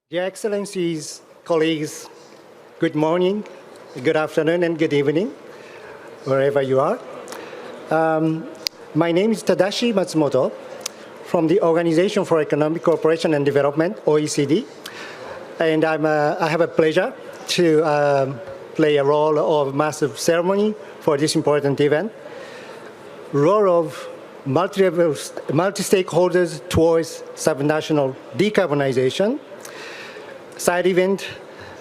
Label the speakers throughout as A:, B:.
A: Dear Excellencies, colleagues, good morning, good afternoon, and good evening, wherever you are. My name is Tadashi Matsumoto from the Organization for Economic Cooperation and Development, OECD, and I have a pleasure to play a role of massive ceremony for this important event. Role of multi-stakeholders towards subnational decarbonization. Side event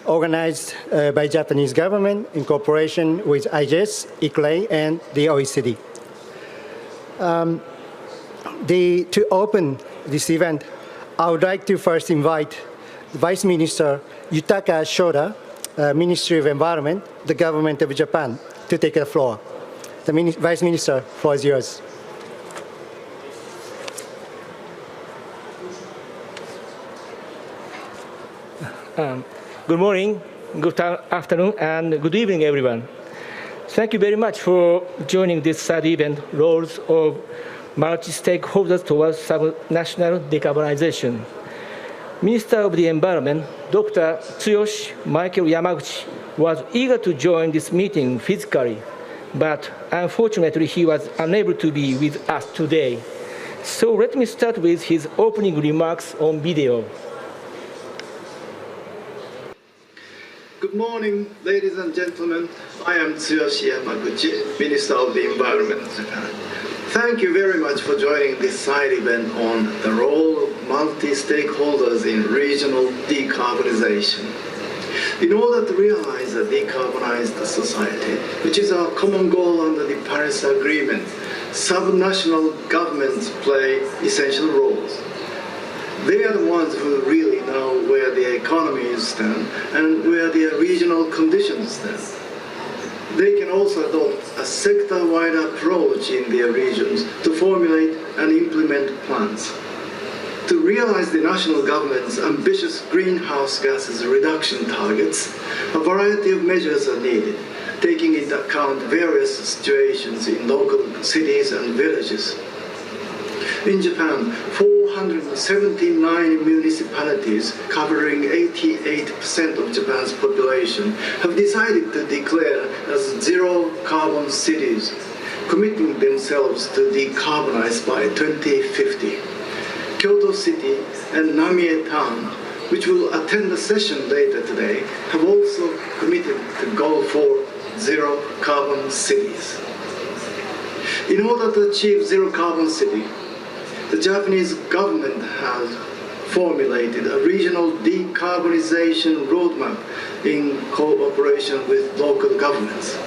A: organized by Japanese government in cooperation with IGS, ICLEI, and the OECD. To open this event, I would like to first invite Vice Minister Yutaka Shoda, Ministry of Environment, the Government of Japan, to take the floor. Vice Minister, floor is yours.
B: Good morning, good afternoon, and good evening, everyone. Thank you very much for joining this side event, Roles of Multi-Stakeholders Towards Subnational Decarbonization. Minister of the Environment, Dr. Tsuyoshi Michael Yamaguchi, was eager to join this meeting physically, but unfortunately he was unable to be with us today. So let me start with his opening remarks on video.
C: Good morning, ladies and gentlemen. I am Tsuyoshi Yamaguchi, Minister of the Environment of Japan. Thank you very much for joining this side event on the role of multi-stakeholders in regional decarbonization. In order to realize a decarbonized society, which is our common goal under the Paris Agreement, subnational governments play essential roles. They are the ones who really know where the economies stand and where their regional conditions stand. They can also adopt a sector-wide approach in their regions to formulate and implement plans. To realize the national government's ambitious greenhouse gases reduction targets, a variety of measures are needed, taking into account various situations in local cities and villages. In Japan, 479 municipalities covering 88% of Japan's population have decided to declare as zero-carbon cities, committing themselves to decarbonize by 2050. Kyoto City and Namie Town, which will attend the session later today, have also committed to go for zero-carbon cities. In order to achieve zero-carbon city, the Japanese government has formulated a regional decarbonization roadmap in cooperation with local governments.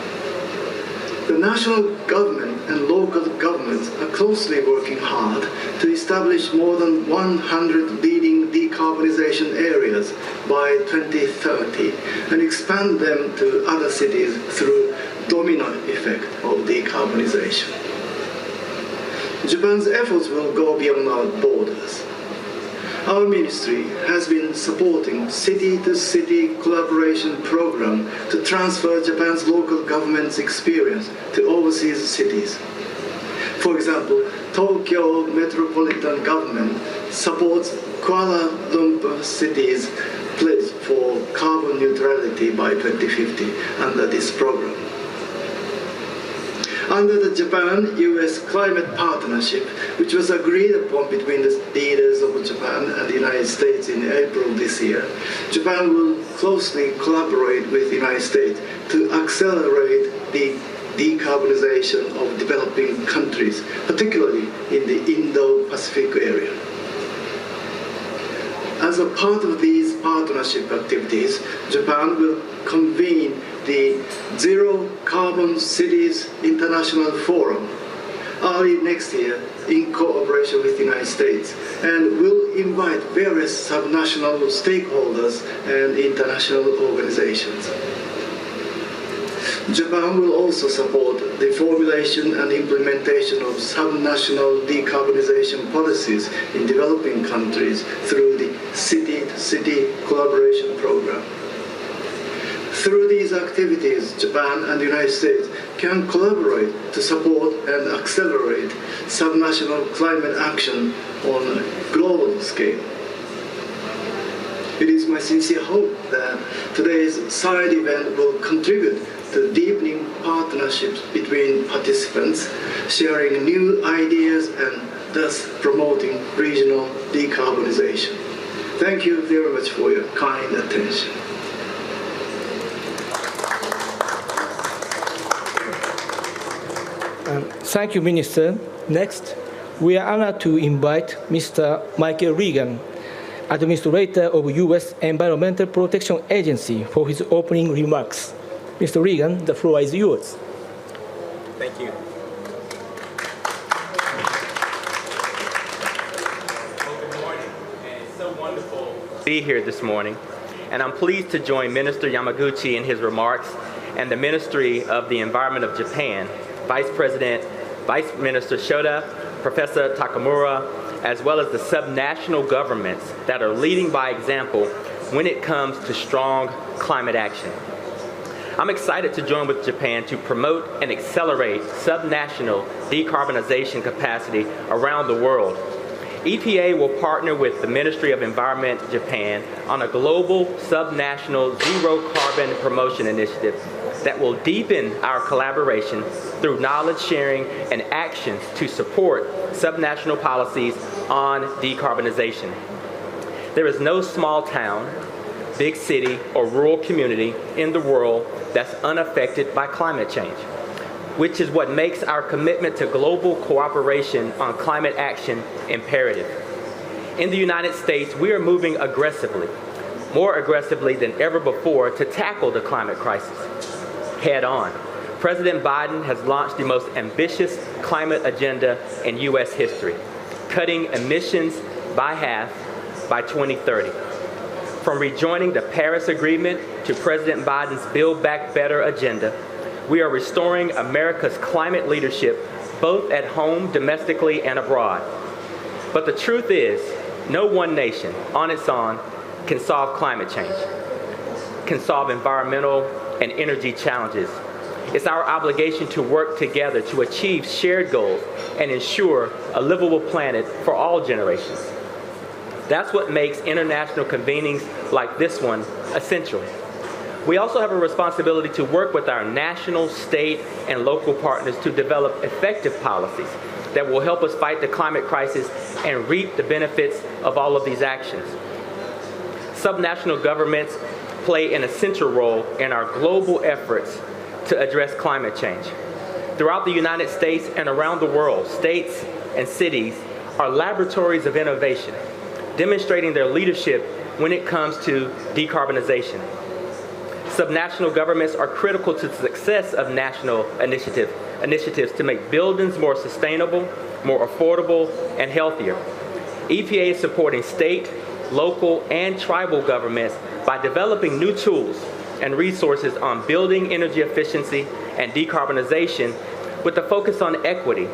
C: The national government and local governments are closely working hard to establish more than 100 leading decarbonization areas by 2030 and expand them to other cities through domino effect of decarbonization. Japan's efforts will go beyond our borders. Our ministry has been supporting city-to-city collaboration program to transfer Japan's local government's experience to overseas cities. For example, Tokyo Metropolitan Government supports Kuala Lumpur City's pledge for carbon neutrality by 2050 under this program. Under the Japan-US Climate Partnership, which was agreed upon between the leaders of Japan and the United States in April this year, Japan will closely collaborate with the United States to accelerate the decarbonization of developing countries, particularly in the Indo-Pacific area. As a part of these partnership activities, Japan will convene the Zero Carbon Cities International Forum early next year in cooperation with the United States and will invite various subnational stakeholders and international organizations. Japan will also support the formulation and implementation of subnational decarbonization policies in developing countries through the City-to-City Collaboration Program. Through these activities, Japan and the United States can collaborate to support and accelerate subnational climate action on a global scale. It is my my sincere hope that today's side event will contribute to deepening partnerships between participants, sharing new ideas and thus promoting regional decarbonization. Thank you very much for your kind attention.
B: Thank you, Minister. Next, we are honored to invite Mr. Michael Regan, Administrator of U.S. Environmental Protection Agency, for his opening remarks. Mr. Regan, the floor is yours.
D: Thank you. Well, good morning, and it's so wonderful to be here this morning. And I'm pleased to join Minister Yamaguchi in his remarks and the Ministry of the Environment of Japan, Vice Minister Shoda, Professor Takamura, as well as the subnational governments that are leading by example when it comes to strong climate action. I'm excited to join with Japan to promote and accelerate subnational decarbonization capacity around the world. EPA will partner with the Ministry of Environment Japan on a global subnational zero carbon promotion initiative that will deepen our collaboration through knowledge sharing and actions to support subnational policies on decarbonization. There is no small town, big city, or rural community in the world that's unaffected by climate change, which is what makes our commitment to global cooperation on climate action imperative. In the United States, we are moving aggressively, more aggressively than ever before, to tackle the climate crisis head on. President Biden has launched the most ambitious climate agenda in U.S. history, cutting emissions by half by 2030. From rejoining the Paris Agreement to President Biden's Build Back Better agenda, we are restoring America's climate leadership both at home, domestically, and abroad. But the truth is, no one nation on its own can solve climate change, can solve environmental and energy challenges. It's our obligation to work together to achieve shared goals and ensure a livable planet for all generations. That's what makes international convenings like this one essential. We also have a responsibility to work with our national, state, and local partners to develop effective policies that will help us fight the climate crisis and reap the benefits of all of these actions. Subnational governments play an essential role in our global efforts to address climate change. Throughout the United States and around the world, states and cities are laboratories of innovation, demonstrating their leadership when it comes to decarbonization. Subnational governments are critical to the success of national initiatives to make buildings more sustainable, more affordable, and healthier. EPA is supporting state, local, and tribal governments by developing new tools and resources on building energy efficiency and decarbonization with a focus on equity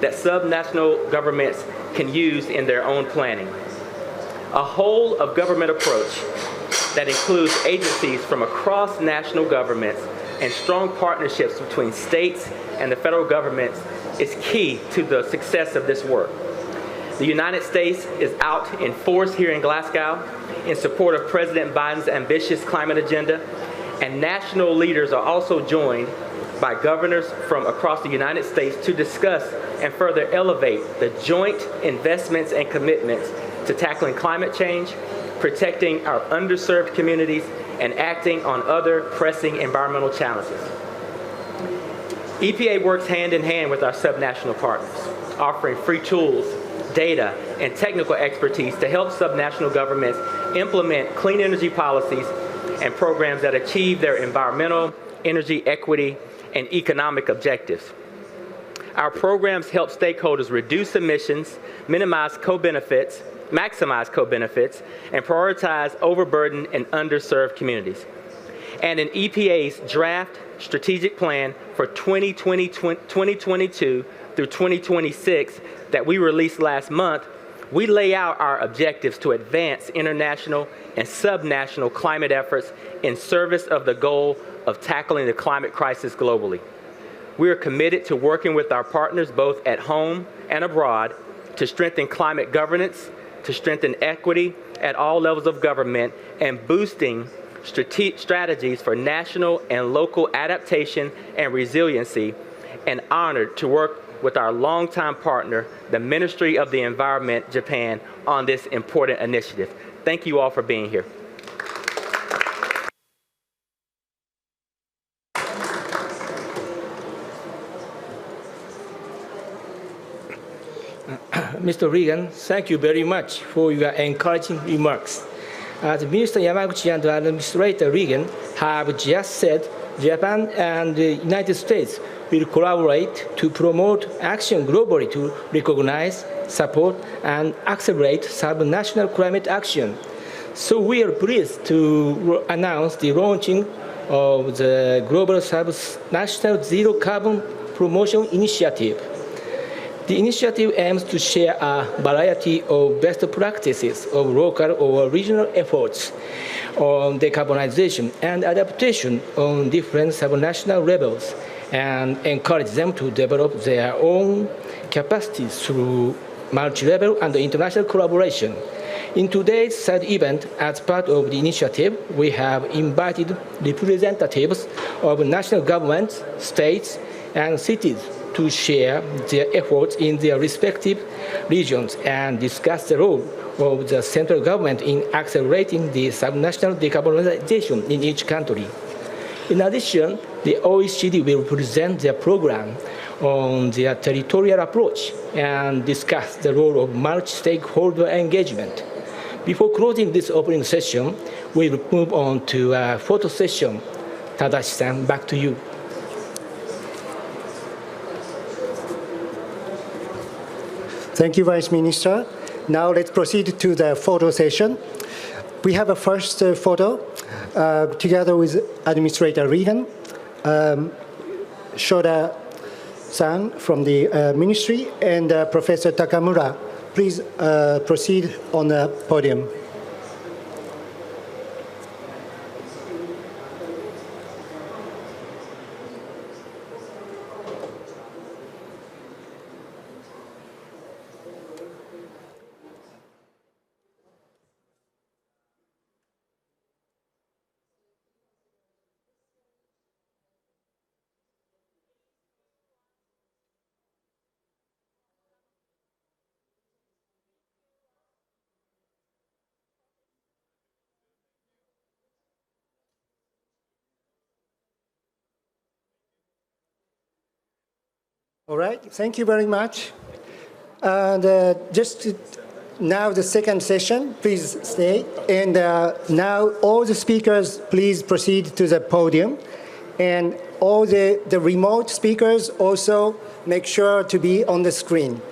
D: that subnational governments can use in their own planning. A whole of government approach that includes agencies from across national governments and strong partnerships between states and the federal governments is key to the success of this work. The United States is out in force here in Glasgow in support of President Biden's ambitious climate agenda, and national leaders are also joined by governors from across the United States to discuss and further elevate the joint investments and commitments to tackling climate change, protecting our underserved communities, and acting on other pressing environmental challenges. EPA works hand in hand with our subnational partners, offering free tools, data, and technical expertise to help subnational governments implement clean energy policies and programs that achieve their environmental, energy equity, and economic objectives. Our programs help stakeholders reduce emissions, maximize co-benefits, and prioritize overburdened and underserved communities. And in EPA's draft strategic plan for 2022 through 2026 that we released last month, we lay out our objectives to advance international and subnational climate efforts in service of the goal of tackling the climate crisis globally. We are committed to working with our partners both at home and abroad to strengthen climate governance, to strengthen equity at all levels of government and boosting strategies for national and local adaptation and resiliency, and honored to work with our longtime partner, the Ministry of the Environment, Japan, on this important initiative. Thank you all for being here.
B: Mr. Regan, thank you very much for your encouraging remarks. As Minister Yamaguchi and Administrator Regan have just said, Japan and the United States will collaborate to promote action globally to recognize, support, and accelerate subnational climate action. So we are pleased to announce the launching of the Global Subnational Zero Carbon Promotion Initiative. The initiative aims to share a variety of best practices of local or regional efforts on decarbonization and adaptation on different subnational levels, and encourage them to develop their own capacities through multi-level and international collaboration. In today's side event, as part of the initiative, we have invited representatives of national governments, states, and cities to share their efforts in their respective regions and discuss the role of the central government in accelerating the subnational decarbonization in each country. In addition, the OECD will present their program on their territorial approach and discuss the role of multi-stakeholder engagement. Before closing this opening session, we will move on to a photo session. Tadashi-san, back to you.
A: Thank you, Vice Minister. Now let's proceed to the photo session. We have a first photo together with Administrator Regan, Shoda-san from the Ministry, and Professor Takamura. Please proceed on the podium. All right, thank you very much. And now the second session, please stay. And now all the speakers, please proceed to the podium. And all the remote speakers also make sure to be on the screen.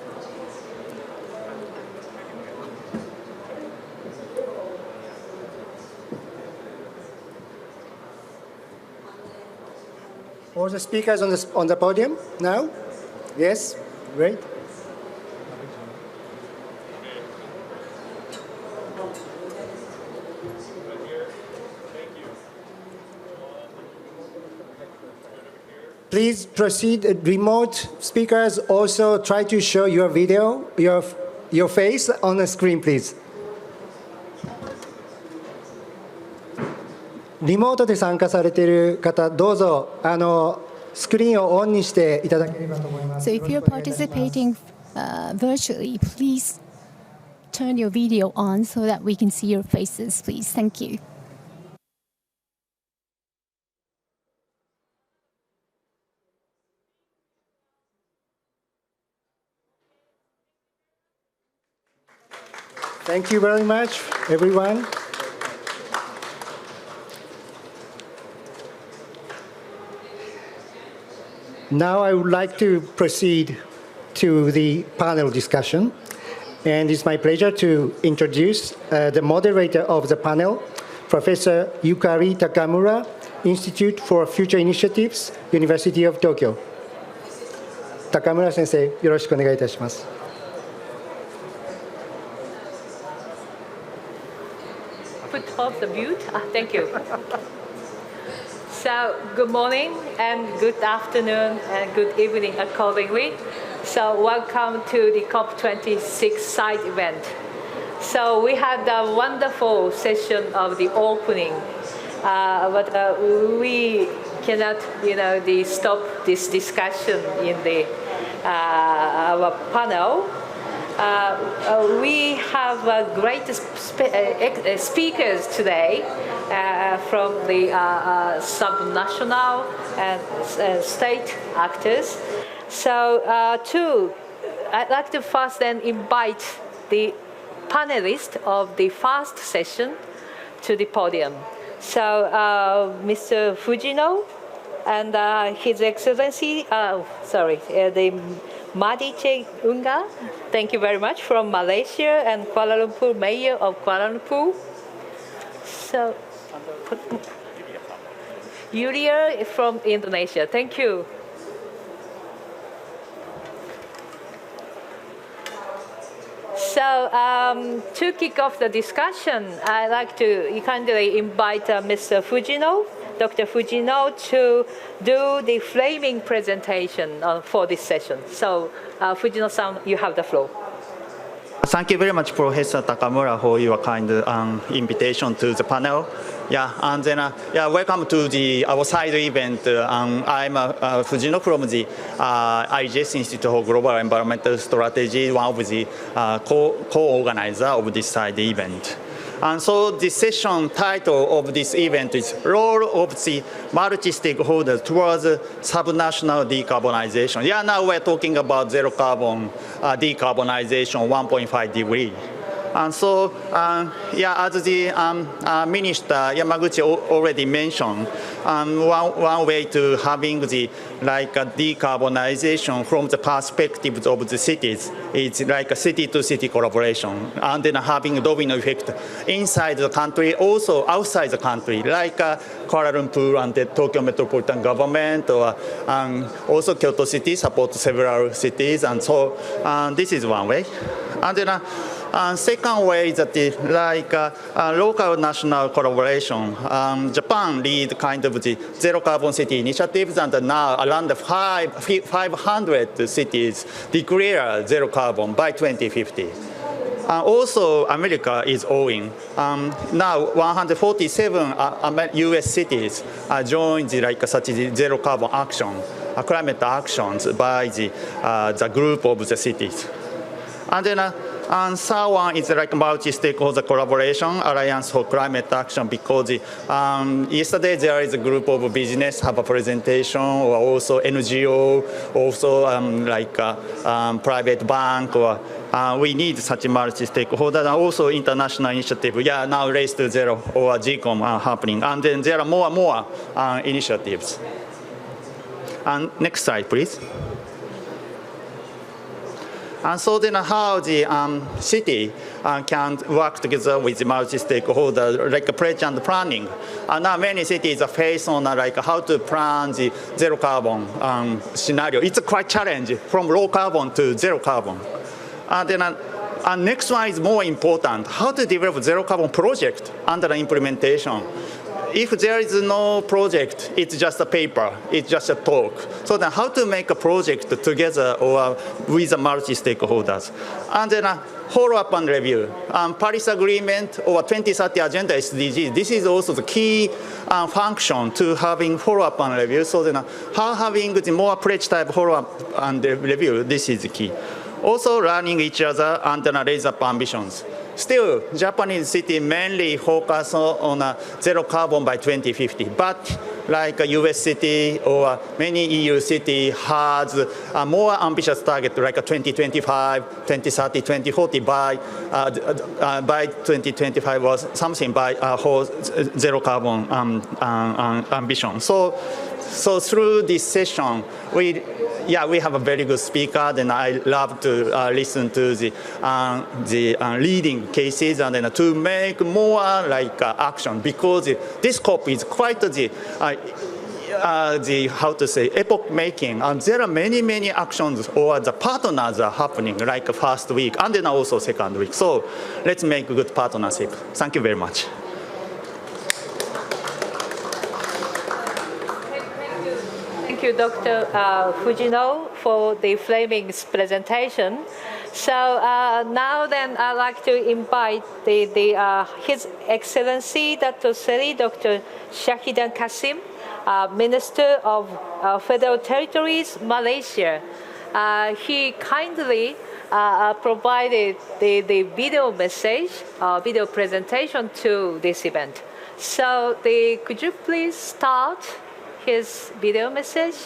A: All the speakers on the podium now? Yes, great. Please proceed. Remote speakers also try to show your video, your face on the screen, please. リモートで参加されている方、どうぞスクリーンをオンにしていただければと思います。
E: So if you're participating virtually, please turn your video on so that we can see your faces, please. Thank you.
A: Thank you very much, everyone. Now I would like to proceed to the panel discussion. And it's my pleasure to introduce the moderator of the panel, Professor Yukari Takamura, Institute for Future Initiatives, University of Tokyo. Takamura 先生、よろしくお願いいたします。
F: Put off the mute. Thank you. So good morning and good afternoon and good evening accordingly. So welcome to the COP26 Side Event. So we had a wonderful session of the opening, but we cannot, stop this discussion in the our panel. We have great speakers today from the subnational and state actors. So I'd like to first then invite the panelists of the first session to the podium. So Mr. Fujino and His Excellency, the Madiche Unga, thank you very much, from Malaysia, and Kuala Lumpur, Mayor of Kuala Lumpur. So, Yulia from Indonesia, thank you. So, to kick off the discussion, I'd like to kindly invite Mr. Fujino, Dr. Fujino, to do the framing presentation for this session. So, Fujino-san, you have the floor.
G: Thank you very much, Professor Takamura, for your kind invitation to the panel. Yeah, and then welcome to our side event. I'm Fujino from the IGS Institute for Global Environmental Strategy, one of the co-organizer of this side event. And so the session title of this event is Role of the Multi-Stakeholders Towards Subnational Decarbonization. Yeah, now we're talking about zero carbon decarbonization 1.5 degree. And so, as the Minister Yamaguchi already mentioned, one way to having the decarbonization from the perspective of the cities is like a city-to-city collaboration, and then having domino effect inside the country, also outside the country, like Kuala Lumpur and the Tokyo Metropolitan Government, or also Kyoto City support several cities, and so this is one way. And then second way is that local national collaboration. Japan lead kind of the zero carbon city initiatives, and now around 500 cities declare zero carbon by 2050. Also, America is owing. Now, 147 U.S. cities joined such zero carbon action, climate actions by the group of the cities. And then and third one is like multi-stakeholder collaboration, Alliance for Climate Action, because yesterday there is a group of business have a presentation, or also NGO, also private bank, or we need such a multi-stakeholder, and also international initiative. Yeah, now Race to Zero or GCOM are happening, and then there are more and more initiatives. And next slide, please. And so then how the city can work together with the multi-stakeholder, like project planning. And now many cities are faced on how to plan the zero carbon scenario. It's quite challenging from low carbon to zero carbon. And then next one is more important, how to develop zero carbon project under the implementation. If there is no project, it's just a paper, it's just a talk. So then how to make a project together or with the multi-stakeholders. And then follow-up and review. Paris Agreement or 2030 Agenda SDGs, this is also the key function to having follow-up and review. So then how having the more pledge type follow-up and review, this is the key. Also learning each other and then raise up ambitions. Still, Japanese city mainly focus on zero carbon by 2050, but like a US city or many EU city has a more ambitious target, like a 2025, 2030, 2040 by 2025 was something by whole zero carbon ambition. So through this session, we have a very good speaker, and I love to listen to the leading cases, and then to make more action, because this COP is quite the how to say epoch making, and there are many actions or the partners are happening like first week and then also second week. So let's make a good partnership. Thank you very much.
F: Thank you, Dr. Fujino, for the framing presentation. So now then, I'd like to invite His Excellency Dr. Seri Dr. Shahidan Kasim, Minister of Federal Territories, Malaysia. He kindly provided the video message, video presentation to this event. So could you please start his video message?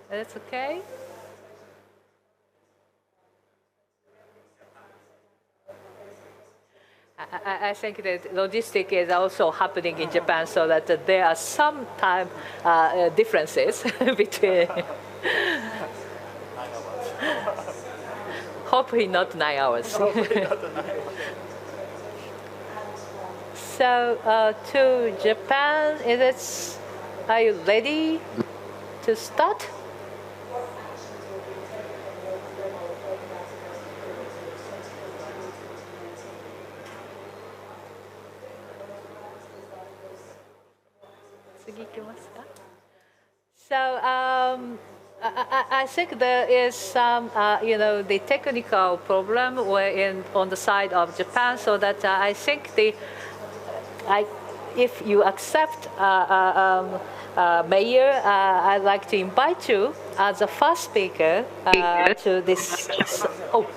F: That's okay. I think that logistics is also happening in Japan, so that there are some time differences between. Hopefully not 9 hours. So to Japan, are you ready to start? So I think there is some, the technical problem on the side of Japan, so that I think if you accept, Mayor, I'd like to invite you as the first speaker to this. Oh,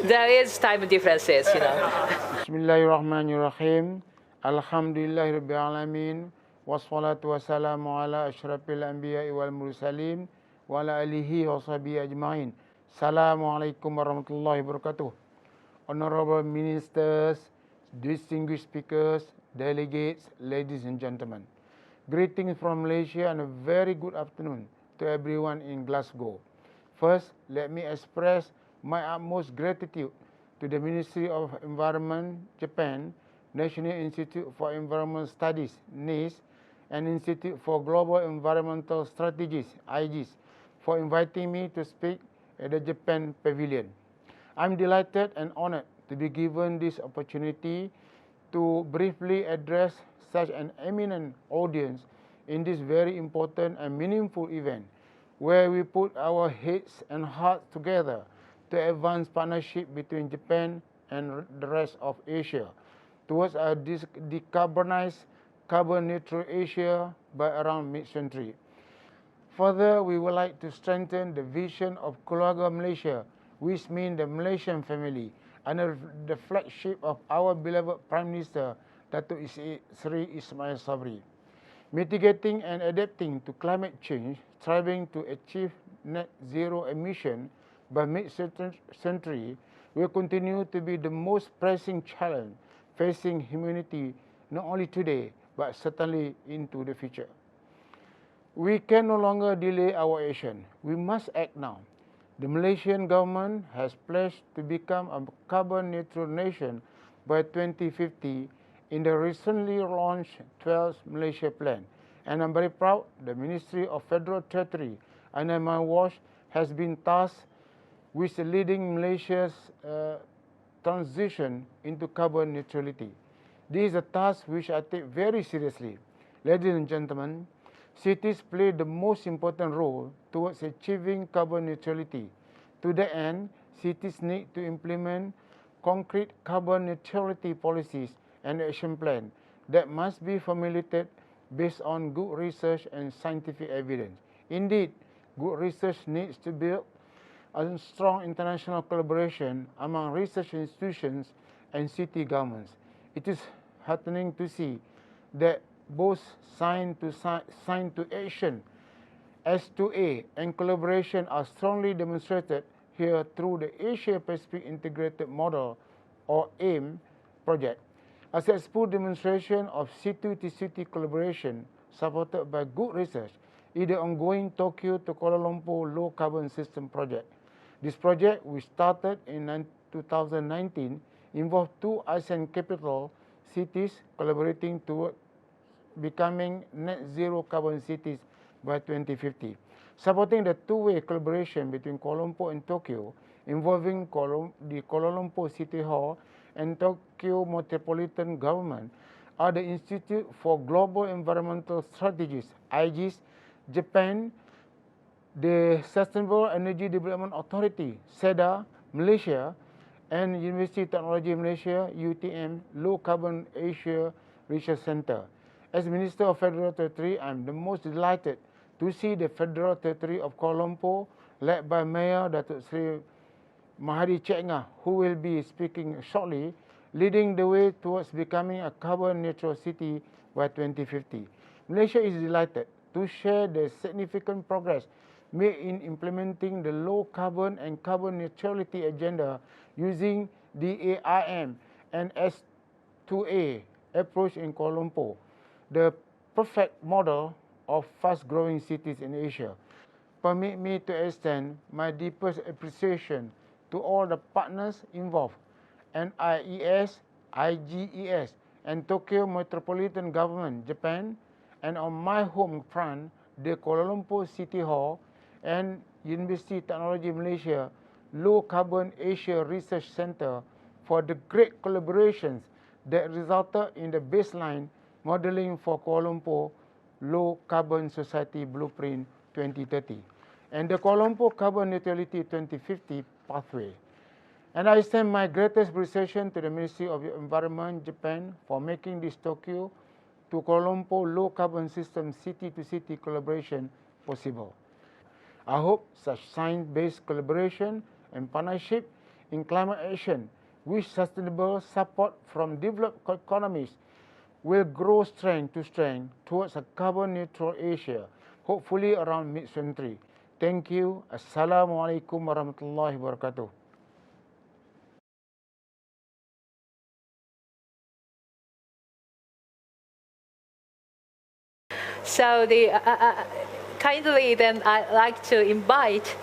F: there is time differences,
H: Bismillahirrahmanirrahim. Alhamdulillahirabbil alamin. Wassalatu wassalamu ala asyrafil anbiya'i wal mursalin wa ala alihi wa sahbihi ajma'in. Assalamualaikum warahmatullahi wabarakatuh. Honorable ministers, distinguished speakers, delegates, ladies and gentlemen. Greetings from Malaysia and a very good afternoon to everyone in Glasgow. First, let me express my utmost gratitude to the Ministry of Environment, Japan, National Institute for Environmental Studies, NIST, and Institute for Global Environmental Strategies, IGS, for inviting me to speak at the Japan Pavilion. I'm delighted and honored to be given this opportunity to briefly address such an eminent audience in this very important and meaningful event, where we put our heads and hearts together to advance partnership between Japan and the rest of Asia towards a decarbonized, carbon-neutral Asia by around mid-century. Further, we would like to strengthen the vision of Keluarga Malaysia, which means the Malaysian family, under the flagship of our beloved Prime Minister, Datuk Seri Ismail Sabri. Mitigating and adapting to climate change, striving to achieve net zero emission by mid-century will continue to be the most pressing challenge facing humanity not only today, but certainly into the future. We can no longer delay our action. We must act now. The Malaysian government has pledged to become a carbon-neutral nation by 2050 in the recently launched 12th Malaysia Plan. And I'm very proud the Ministry of Federal Territory under my watch has been tasked with leading Malaysia's transition into carbon neutrality. This is a task which I take very seriously. Ladies and gentlemen, cities play the most important role towards achieving carbon neutrality. To that end, cities need to implement concrete carbon neutrality policies and action plans that must be formulated based on good research and scientific evidence. Indeed, good research needs to build a strong international collaboration among research institutions and city governments. It is heartening to see that both sign to action, S2A, and collaboration are strongly demonstrated here through the Asia-Pacific Integrated Model, or AIM, project. A successful demonstration of city-to-city collaboration supported by good research is the ongoing Tokyo to Kuala Lumpur Low Carbon System project. This project, which started in 2019, involved 2 ASEAN capital cities collaborating toward becoming net zero carbon cities by 2050. Supporting the two-way collaboration between Kuala Lumpur and Tokyo, involving the Kuala Lumpur City Hall and Tokyo Metropolitan Government are the Institute for Global Environmental Strategies, IGS, Japan, the Sustainable Energy Development Authority, SEDA, Malaysia, and University of Technology Malaysia, UTM, Low Carbon Asia Research Center. As Minister of Federal Territory, I am the most delighted to see the Federal Territory of Kuala Lumpur, led by Mayor Datuk Seri Mahadi Chetngah, who will be speaking shortly, leading the way towards becoming a carbon neutral city by 2050. Malaysia is delighted to share the significant progress made in implementing the low carbon and carbon neutrality agenda using the AIM and S2A approach in Kuala Lumpur, the perfect model of fast-growing cities in Asia. Permit me to extend my deepest appreciation to all the partners involved, NIES, IGES, and Tokyo Metropolitan Government, Japan, and on my home front, the Kuala Lumpur City Hall and University of Technology Malaysia Low Carbon Asia Research Center for the great collaborations that resulted in the baseline modeling for Kuala Lumpur Low Carbon Society Blueprint 2030 and the Kuala Lumpur Carbon Neutrality 2050 pathway. And I extend my greatest appreciation to the Ministry of Environment, Japan, for making this Tokyo to Kuala Lumpur low carbon system city-to-city collaboration possible. I hope such science-based collaboration and partnership in climate action with sustainable support from developed economies will grow strength to strength towards a carbon neutral Asia, hopefully around mid-century. Thank you. Assalamualaikum warahmatullahi wabarakatuh.
F: So kindly then I'd like to invite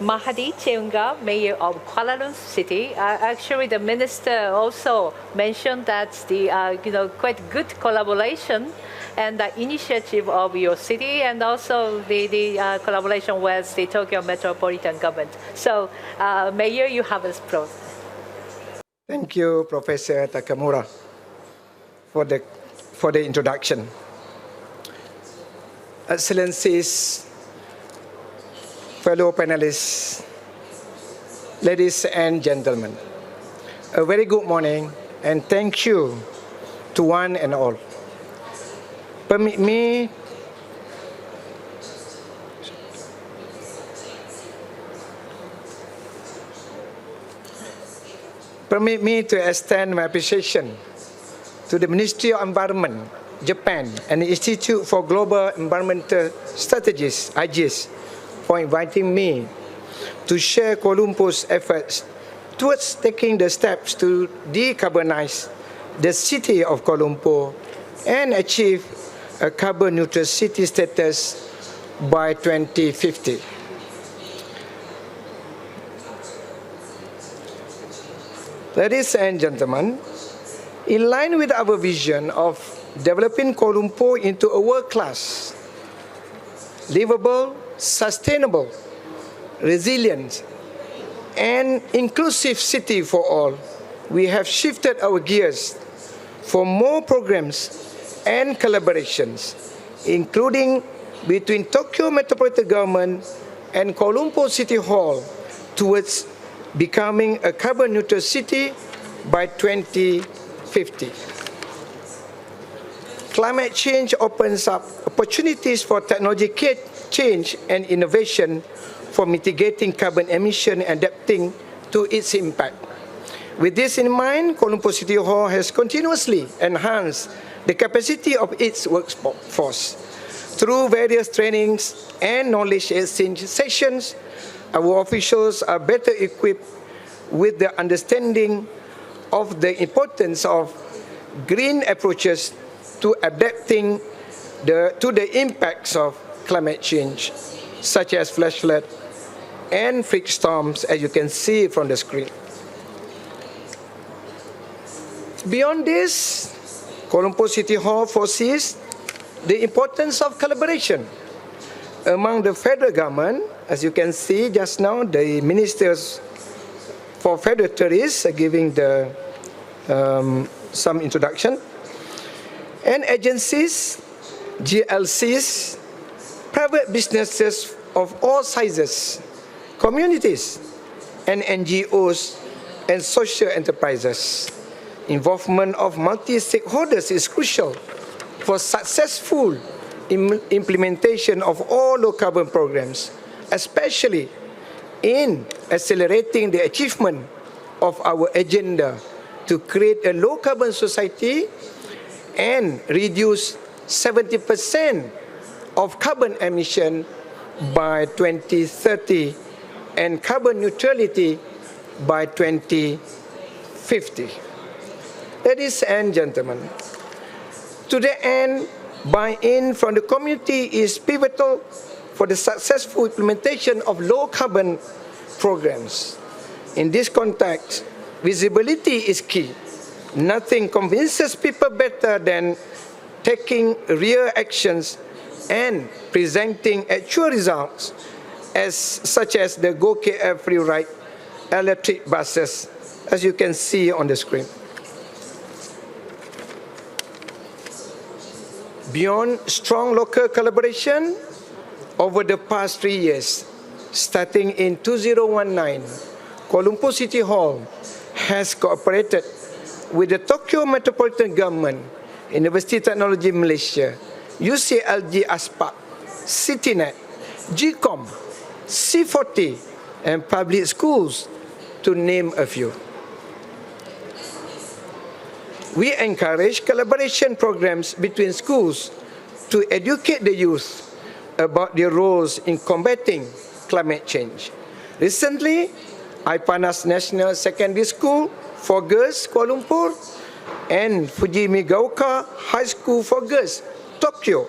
F: Mahadi Chetngah, Mayor of Kuala Lumpur City. Actually, the minister also mentioned that the quite good collaboration and the initiative of your city, and also the collaboration with the Tokyo Metropolitan Government. So, Mayor, you have the floor.
I: Thank you, Professor Takamura, for the introduction. Excellencies, fellow panelists, ladies and gentlemen, a very good morning and thank you to one and all. Permit me to extend my appreciation to the Ministry of Environment, Japan, and the Institute for Global Environmental Strategies, IGS, for inviting me to share Kuala Lumpur's efforts towards taking the steps to decarbonize the city of Kuala Lumpur and achieve a carbon neutral city status by 2050. Ladies and gentlemen, in line with our vision of developing Kuala Lumpur into a world-class, livable, sustainable, resilient, and inclusive city for all, we have shifted our gears for more programs and collaborations, including between Tokyo Metropolitan Government and Kuala Lumpur City Hall towards becoming a carbon neutral city by 2050. Climate change opens up opportunities for technology change and innovation for mitigating carbon emission and adapting to its impact. With this in mind, Kuala Lumpur City Hall has continuously enhanced the capacity of its workforce. Through various trainings and knowledge exchange sessions, our officials are better equipped with the understanding of the importance of green approaches to adapting to the impacts of climate change, such as flash flood and freak storms, as you can see from the screen. Beyond this, Kuala Lumpur City Hall foresees the importance of collaboration among the federal government. As you can see just now, the ministers for further tourists, giving the some introduction, and agencies, GLCs, private businesses of all sizes, communities, and NGOs and social enterprises. Involvement of multi-stakeholders is crucial for successful implementation of all low-carbon programs, especially in accelerating the achievement of our agenda to create a low-carbon society and reduce 70% of carbon emission by 2030 and carbon neutrality by 2050. Ladies and gentlemen, to the end, buy-in from the community is pivotal for the successful implementation of low-carbon programs. In this context, visibility is key. Nothing convinces people better than taking real actions and presenting actual results, such as the Go KL Free Ride electric buses, as you can see on the screen. Beyond strong local collaboration, over the past 3 years, starting in 2019, Kuala Lumpur City Hall has cooperated with the Tokyo Metropolitan Government, University Technology Malaysia, UCLG ASPAC, CityNet, GCOM, C40, and public schools, to name a few. We encourage collaboration programs between schools to educate the youth about their roles in combating climate change. Recently, Ipanas National Secondary School for Girls, Kuala Lumpur, and Fujimigaoka High School for Girls, Tokyo,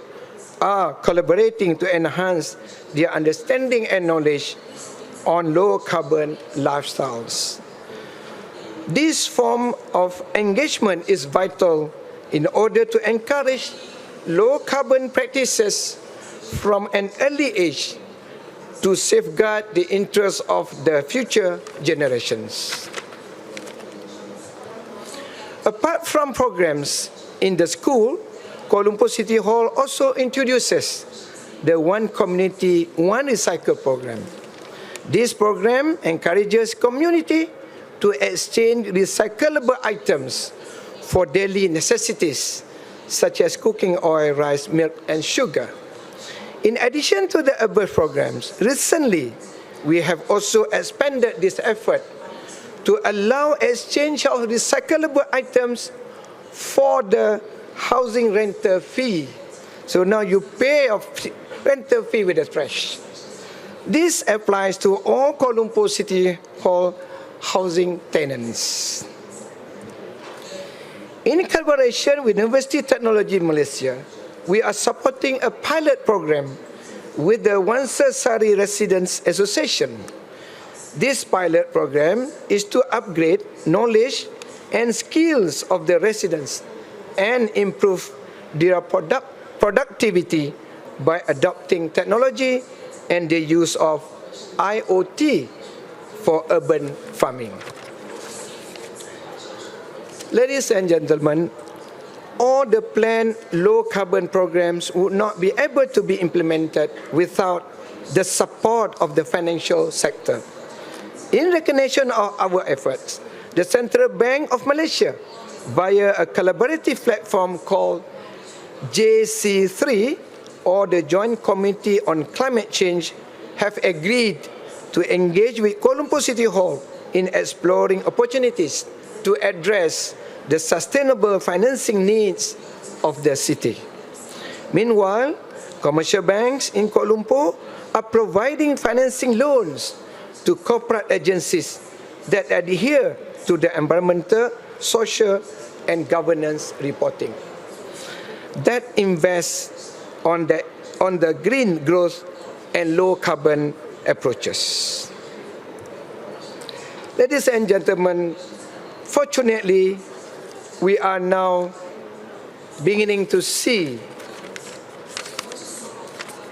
I: are collaborating to enhance their understanding and knowledge on low-carbon lifestyles. This form of engagement is vital in order to encourage low-carbon practices from an early age to safeguard the interests of the future generations. Apart from programs in the school, Kuala Lumpur City Hall also introduces the One Community, One Recycle program. This program encourages community to exchange recyclable items for daily necessities, such as cooking oil, rice, milk, and sugar. In addition to the above programs, recently we have also expanded this effort to allow exchange of recyclable items for the housing rental fee. So now you pay a rental fee with the trash. This applies to all Kuala Lumpur City Hall housing tenants. In collaboration with University Technology Malaysia, we are supporting a pilot program with the Wansasari Residents Association. This pilot program is to upgrade knowledge and skills of the residents and improve their productivity by adopting technology and the use of IoT for urban farming. Ladies and gentlemen, all the planned low-carbon programs would not be able to be implemented without the support of the financial sector. In recognition of our efforts, the Central Bank of Malaysia, via a collaborative platform called JC3, or the Joint Committee on Climate Change, have agreed to engage with Kuala Lumpur City Hall in exploring opportunities to address the sustainable financing needs of the city. Meanwhile, commercial banks in Kuala Lumpur are providing financing loans to corporate agencies that adhere to the environmental, social, and governance reporting, that invests on the green growth and low carbon approaches. Ladies and gentlemen, fortunately, we are now beginning to see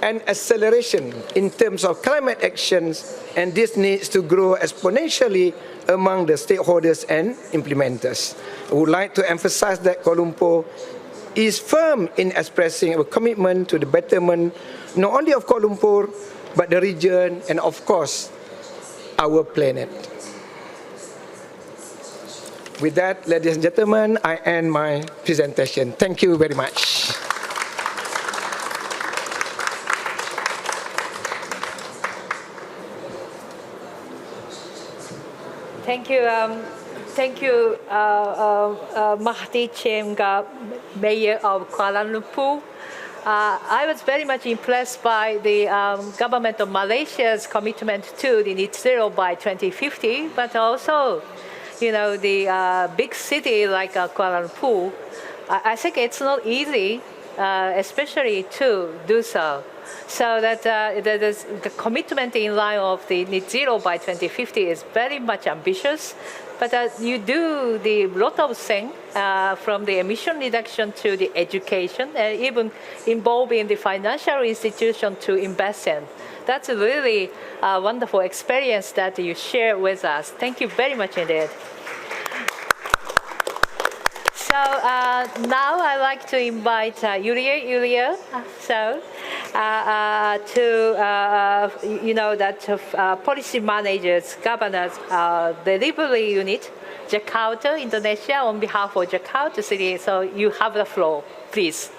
I: and acceleration in terms of climate actions, and this needs to grow exponentially among the stakeholders and implementers. I would like to emphasize that Kuala Lumpur is firm in expressing our commitment to the betterment not only of Kuala Lumpur, but the region and, of course, our planet. With that, ladies and gentlemen, I end my presentation. Thank you very much.
F: Thank you, Mahdi Chemga, Mayor of Kuala Lumpur. I was very much impressed by the government of Malaysia's commitment to the net zero by 2050, but also, you know, the big city like Kuala Lumpur. I think it's not easy, especially to do so. So that the commitment in line of the net zero by 2050 is very much ambitious. But you do the lot of things from the emission reduction to the education, and even involving the financial institution to invest in. That's a really wonderful experience that you share with us. Thank you very much indeed. So now I'd like to invite Yulia, policy managers, governors, delivery unit, Jakarta, Indonesia, on behalf of Jakarta City. So you have the floor, please.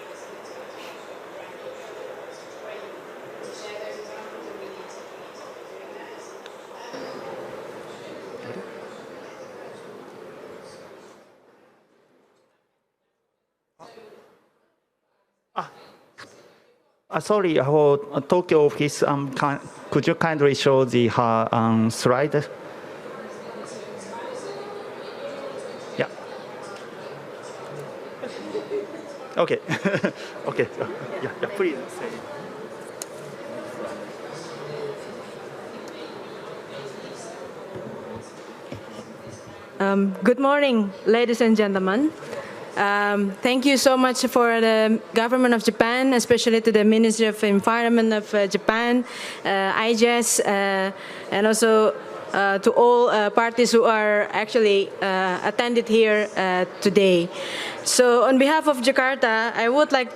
G: Sorry, for Tokyo office, could you kindly show the slide? Yeah. Okay. Okay. Yeah, please say.
J: Good morning, ladies and gentlemen. Thank you so much for the government of Japan, especially to the Ministry of Environment of Japan, IGES, and also to all parties who are actually attended here today. So on behalf of Jakarta, I would like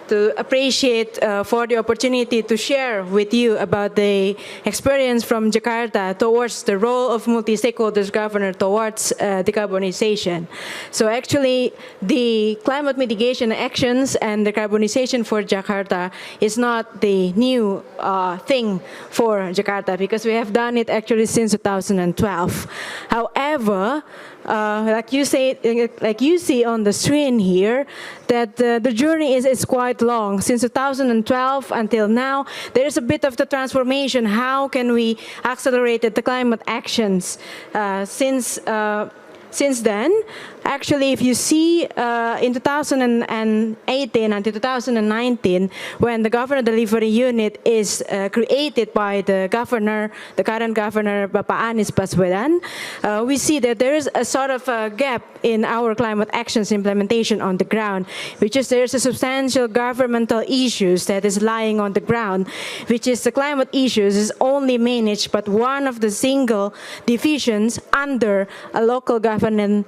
J: to appreciate for the opportunity to share with you about the experience from Jakarta towards the role of multi-stakeholders governor towards decarbonization. So actually, the climate mitigation actions and decarbonization for Jakarta is not the new thing for Jakarta, because we have done it actually since 2012. However, like you see on the screen here, that the journey is quite long. Since 2012 until now, there is a bit of the transformation. How can we accelerate the climate actions since then? Actually, if you see in 2018 until 2019, when the governor delivery unit is created by the governor, the current governor, Bapak Anies Baswedan, we see that there is a sort of a gap in our climate actions implementation on the ground, which is there's a substantial governmental issues that is lying on the ground, which is the climate issues is only managed but one of the single divisions under a local government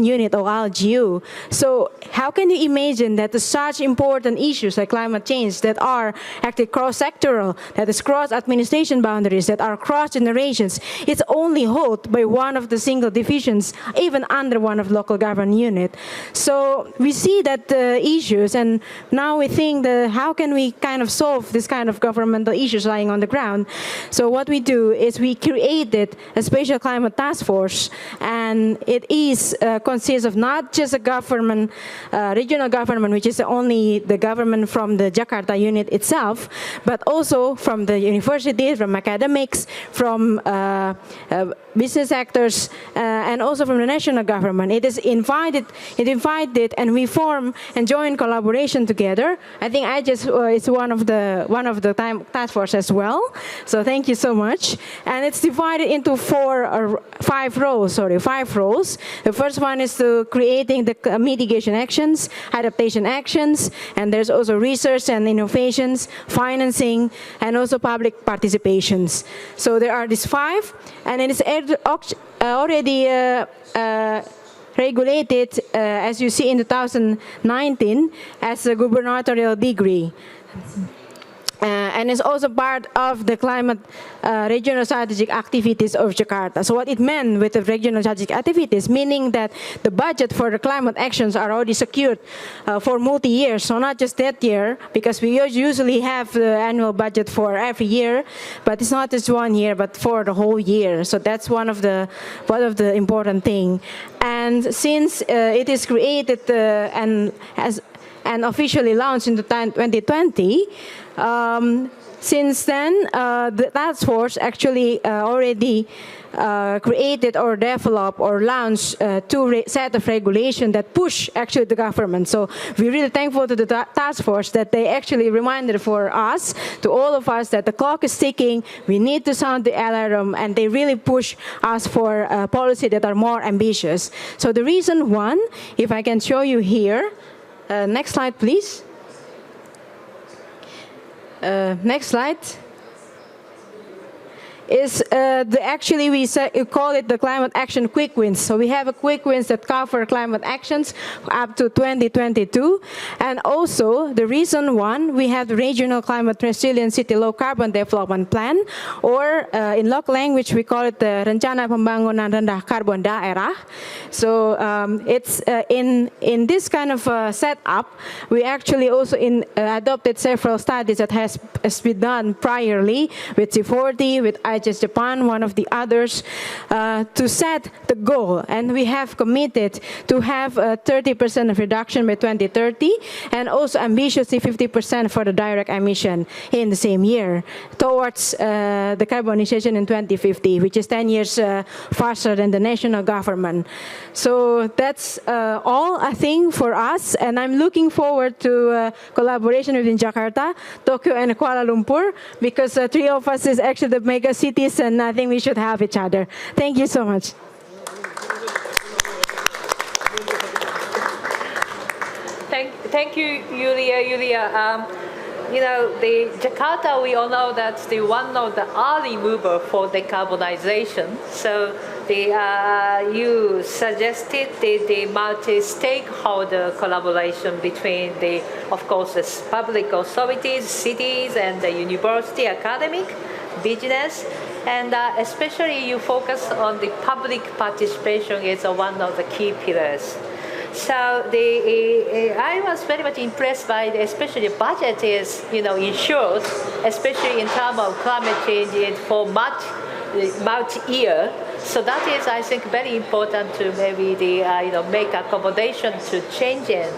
J: unit or LGU. So how can you imagine that such important issues like climate change that are actually cross-sectoral, that is cross-administration boundaries, that are cross-generations, it's only held by one of the single divisions, even under one of local government unit. So we see that the issues, and now we think that how can we kind of solve this kind of governmental issues lying on the ground? So what we do is we created a special climate task force, and it is consists of not just a government, regional government, which is only the government from the Jakarta unit itself, but also from the universities, from academics, from business sectors, and also from the national government. It invited, and we form and join collaboration together. I think IGES is one of the task force as well. So thank you so much. And it's divided into five roles. The first one is to creating the mitigation actions, adaptation actions, and there's also research and innovations, financing, and also public participations. So there are these 5, and it is already regulated, as you see in 2019, as a gubernatorial degree. And it's also part of the climate regional strategic activities of Jakarta. So what it meant with the regional strategic activities, meaning that the budget for the climate actions are already secured for multi-years, so not just that year, because we usually have the annual budget for every year, but it's not just 1 year, but for the whole year. So that's one of the important thing. And since it is created and officially launched in 2020, since then, the task force actually already created or developed or launched 2 set of regulations that push actually the government. So we're really thankful to the task force that they actually reminded for us, to all of us, that the clock is ticking, we need to sound the alarm, and they really push us for policy that are more ambitious. So the reason one, if I can show you here, next slide, please. Next slide. Is actually we call it the climate action quick wins. So we have a quick wins that cover climate actions up to 2022, and also the reason one, we have the regional climate resilient city low carbon development plan, or in local language we call it the Rencana Pembangunan Rendah Karbon Daerah. So it's in this kind of setup, we actually also adopted several studies that has been done priorly with C40, with IHS Japan, one of the others, to set the goal. And we have committed to have a 30% of reduction by 2030, and also ambitiously 50% for the direct emission in the same year, towards the decarbonization in 2050, which is 10 years faster than the national government. So that's all, I think, for us. And I'm looking forward to collaboration within Jakarta, Tokyo, and Kuala Lumpur, because 3 of us is actually the mega cities, and I think we should have each other. Thank you so much.
F: Thank you, Yulia. You know, the Jakarta, we all know that's the one of the early mover for decarbonization. So you suggested the multi-stakeholder collaboration between of course, the public authorities, cities, and the university, academic, business, and especially you focus on the public participation as one of the key pillars. So I was very much impressed by especially the budget is, ensured, especially in terms of climate change for multi-year. So that is, I think, very important to maybe make accommodation to changing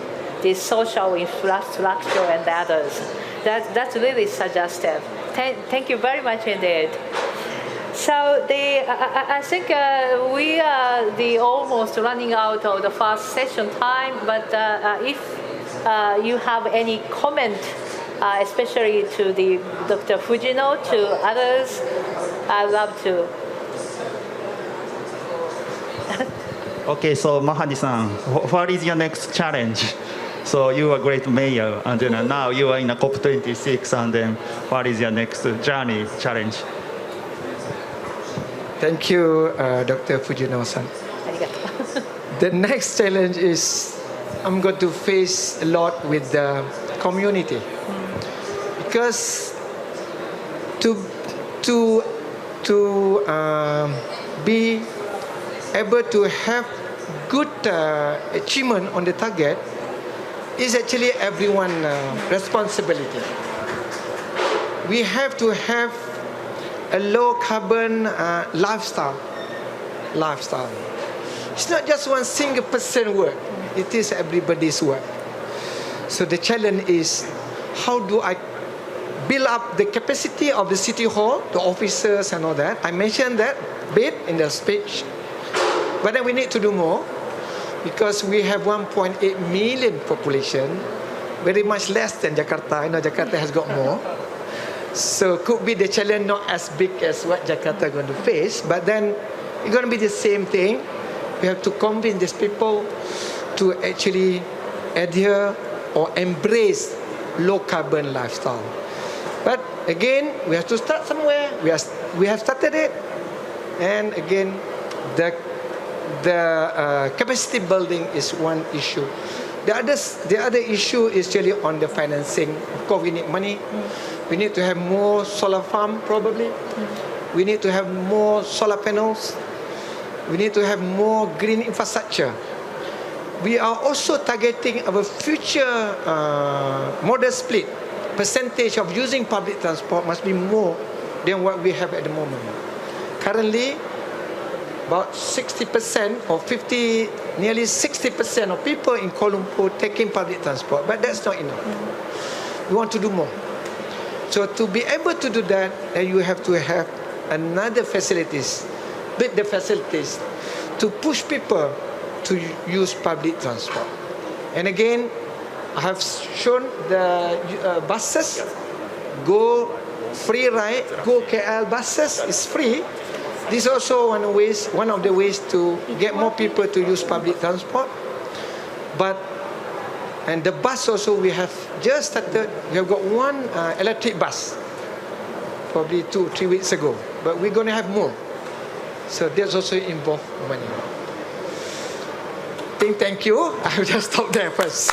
F: the social infrastructure and others. That's really suggestive. Thank you very much indeed. So I think we are almost running out of the first session time, but if you have any comment, especially to Dr. Fujino, to others, I'd love to.
G: Okay, so Mahadi-san, what is your next challenge? So you are a great mayor, and then now you are in a COP26, and then what is your next journey, challenge?
I: Thank you, Dr. Fujino-san. The next challenge is I'm going to face a lot with the community, because to be able to have good achievement on the target is actually everyone's responsibility. We have to have a low carbon lifestyle. It's not just one single person work, it is everybody's work. So the challenge is, how do I build up the capacity of the city hall, the officers and all that. I mentioned that bit in the speech, but then we need to do more, because we have 1.8 million population, very much less than Jakarta. Jakarta has got more. So could be the challenge not as big as what Jakarta is going to face, but then it's going to be the same thing. We have to convince these people to actually adhere or embrace low carbon lifestyle. But again, we have to start somewhere. We have started it, and again, the capacity building is one issue. The other issue is really on the financing. Of course, we need money. We need to have more solar farm probably. We need to have more solar panels. We need to have more green infrastructure. We are also targeting our future model split. Percentage of using public transport must be more than what we have at the moment. Currently, about 60% or nearly 60% of people in Kuala Lumpur taking public transport, but that's not enough. We want to do more. So to be able to do that, then you have to have another facilities, build the facilities to push people to use public transport. And again, I have shown the buses, go free ride, go KL buses is free. This is also one of the ways to get more people to use public transport. And the bus also, we have just started, we have got one electric bus, probably 2-3 weeks ago, but we're going to have more. So that's also involved money. Thank you. I will just stop there first.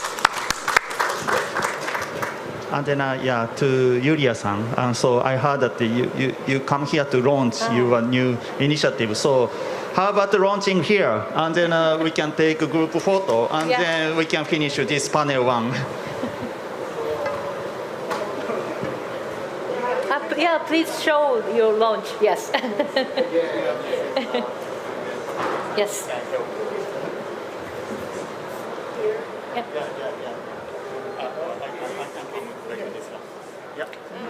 G: And then, to Yuria-san. So I heard that you come here to launch your new initiative. So how about launching here? And then we can take a group photo, and then we can finish this panel one.
F: Yeah, please show your launch. Yes. Yes.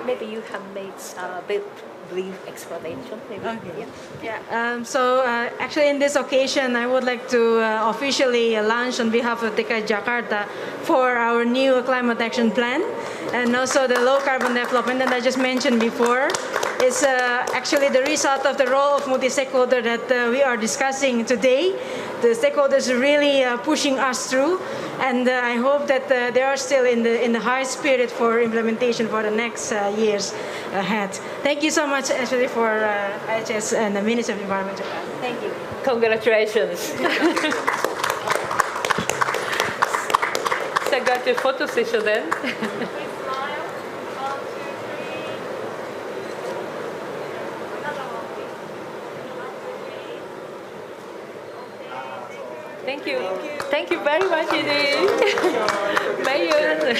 F: Maybe you have made a bit brief explanation. Maybe.
J: Okay. So actually, in this occasion, I would like to officially launch on behalf of Dki Jakarta for our new climate action plan, and also the low carbon development that I just mentioned before. Is actually the result of the role of multi-stakeholder that we are discussing today. The stakeholders are really pushing us through, and I hope that they are still in the high spirit for implementation for the next years ahead. Thank you so much, actually, for IHS and the Minister of Environment.
F: Thank you. Congratulations. So I got your photo session then. Thank you. Thank you very much, indeed. Mayor,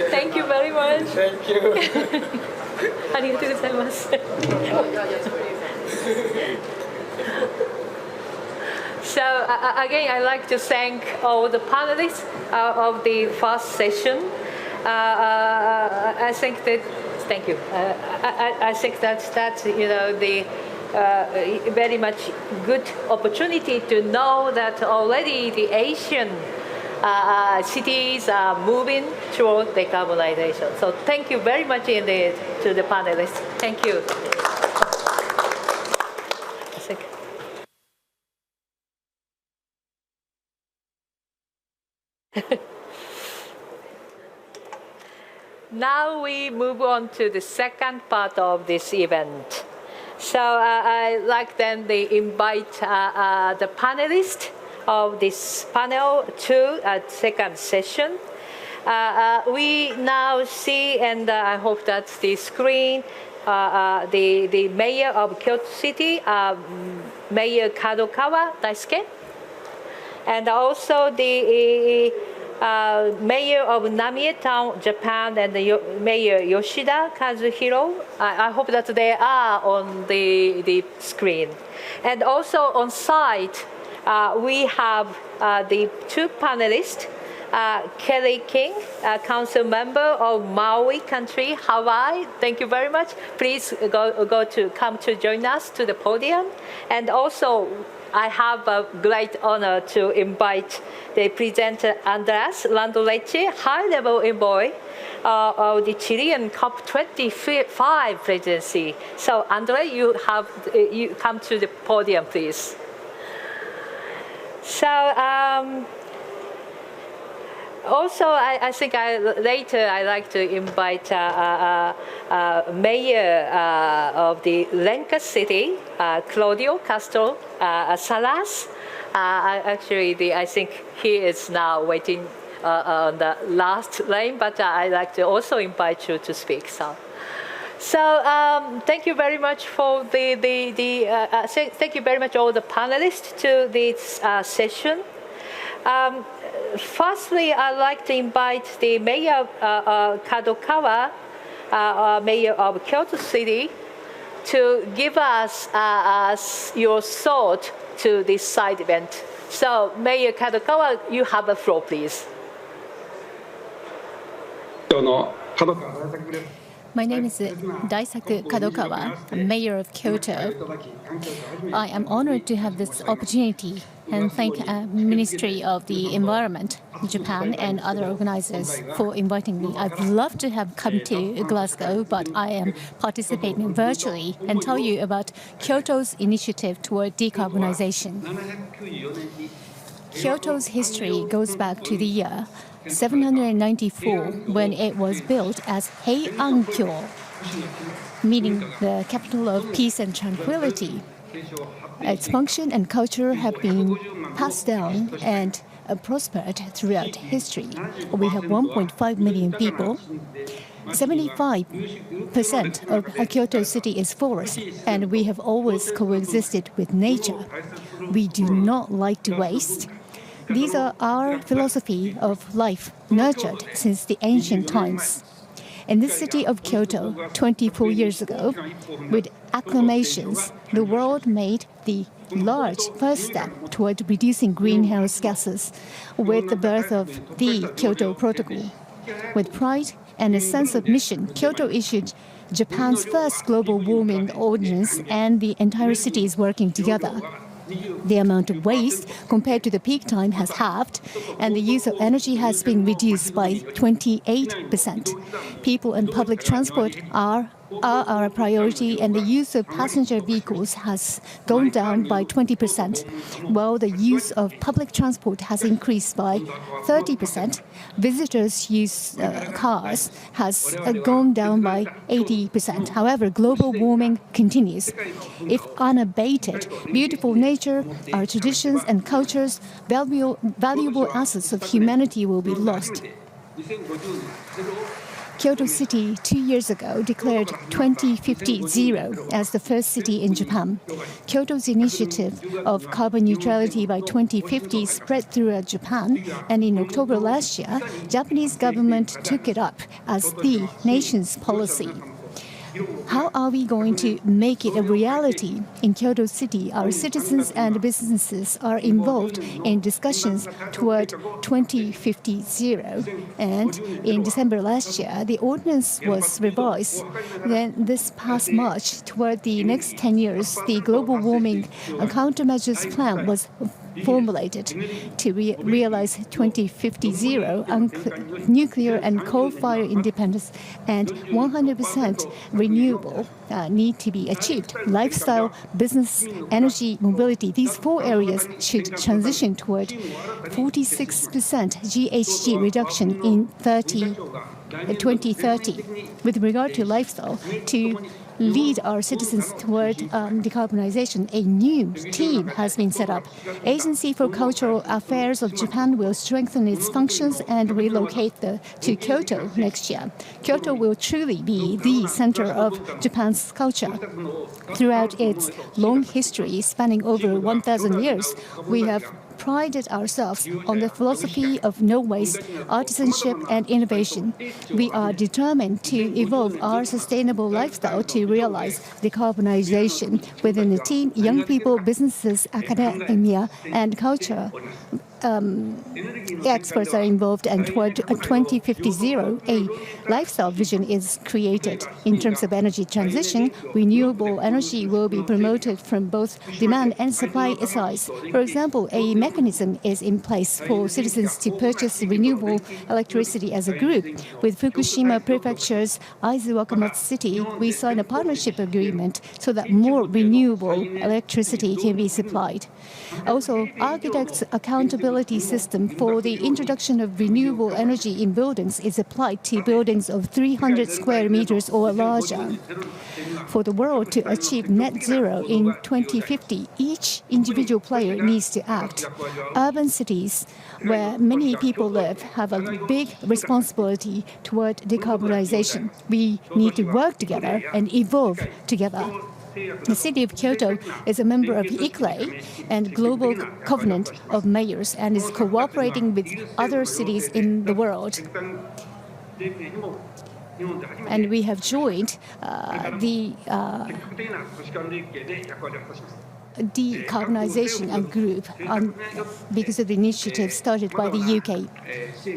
F: thank you very much.
I: Thank you.
F: ありがとうございます。So again, I'd like to thank all the panelists of the first session. I think that, thank you. I think that's the very much good opportunity to know that already the Asian cities are moving toward decarbonization. So thank you very much indeed to the panelists. Thank you. Now we move on to the second part of this event. So I'd like then to invite the panelists of this panel to a second session. We now see, and I hope that's the screen, the mayor of Kyoto City, Mayor Kadokawa Daisuke, and also the Mayor of Namie Town, Japan, and the Mayor Yoshida Kazuhiro. I hope that they are on the screen. And also on site, we have the two panelists, Kelly King, council member of Maui country, Hawaii. Thank you very much. Please come to join us to the podium. And also, I have a great honor to invite the presenter Andrés Landoleche, high-level envoy of the Chilean COP25 presidency. So, Andrés, you come to the podium, please. So also, I think later I'd like to invite Mayor of the Lenca City, Claudio Castro Salas. Actually, I think he is now waiting on the last lane, but I'd like to also invite you to speak. So thank you very much for thank you very much all the panelists to this session. Firstly, I'd like to invite the Mayor of Kadokawa, Mayor of Kyoto City, to give us your thought to this side event. So, Mayor Kadokawa, you have the floor, please.
E: My name is Daisaku Kadokawa, Mayor of Kyoto. I am honored to have this opportunity and thank Ministry of the Environment, Japan, and other organizers for inviting me. I'd love to have come to Glasgow, but I am participating virtually and tell you about Kyoto's initiative toward decarbonization. Kyoto's history goes back to the year 794, when it was built as Heian-kyo, meaning the capital of peace and tranquility. Its function and culture have been passed down and prospered throughout history. We have 1.5 million people. 75% of Kyoto City is forest, and we have always coexisted with nature. We do not like to waste. These are our philosophy of life, nurtured since the ancient times. In this city of Kyoto, 24 years ago, with acclamations, the world made the large first step toward reducing greenhouse gases with the birth of the Kyoto Protocol. With pride and a sense of mission, Kyoto issued Japan's first global warming ordinance, and the entire city is working together. The amount of waste compared to the peak time has halved, and the use of energy has been reduced by 28%. People and public transport are our priority, and the use of passenger vehicles has gone down by 20%, while the use of public transport has increased by 30%. Visitors' use cars has gone down by 80%. However, global warming continues. If unabated, beautiful nature, our traditions and cultures, valuable assets of humanity will be lost. Kyoto City 2 years ago declared 2050 as the first city in Japan. Kyoto's initiative of carbon neutrality by 2050 spread throughout Japan, and in October last year, Japanese government took it up as the nation's policy. How are we going to make it a reality? In Kyoto City, our citizens and businesses are involved in discussions toward 2050. And in December last year, the ordinance was revised. Then this past March, toward the next 10 years, the global warming countermeasures plan was formulated to realize 2050 nuclear and coal-fire independence, and 100% renewable need to be achieved. Lifestyle, business, energy, mobility, these four areas should transition toward 46% GHG reduction in 2030. With regard to lifestyle, to lead our citizens toward decarbonization, a new team has been set up. Agency for Cultural Affairs of Japan will strengthen its functions and relocate to Kyoto next year. Kyoto will truly be the center of Japan's culture. Throughout its long history, spanning over 1,000 years, we have prided ourselves on the philosophy of no waste, artisanship, and innovation. We are determined to evolve our sustainable lifestyle to realize decarbonization. Within the team, young people, businesses, academia, and culture experts are involved, and toward 2050, a lifestyle vision is created. In terms of energy transition, renewable energy will be promoted from both demand and supply sides. For example, a mechanism is in place for citizens to purchase renewable electricity as a group. With Fukushima Prefecture's Aizu Wakamatsu City, we signed a partnership agreement so that more renewable electricity can be supplied. Also, architects' accountability system for the introduction of renewable energy in buildings is applied to buildings of 300 square meters or larger. For the world to achieve net zero in 2050, each individual player needs to act. Urban cities, where many people live, have a big responsibility toward decarbonization. We need to work together and evolve together. The city of Kyoto is a member of ICLEI and Global Covenant of Mayors and is cooperating with other cities in the world. And we have joined the decarbonization group because of the initiative started by the UK.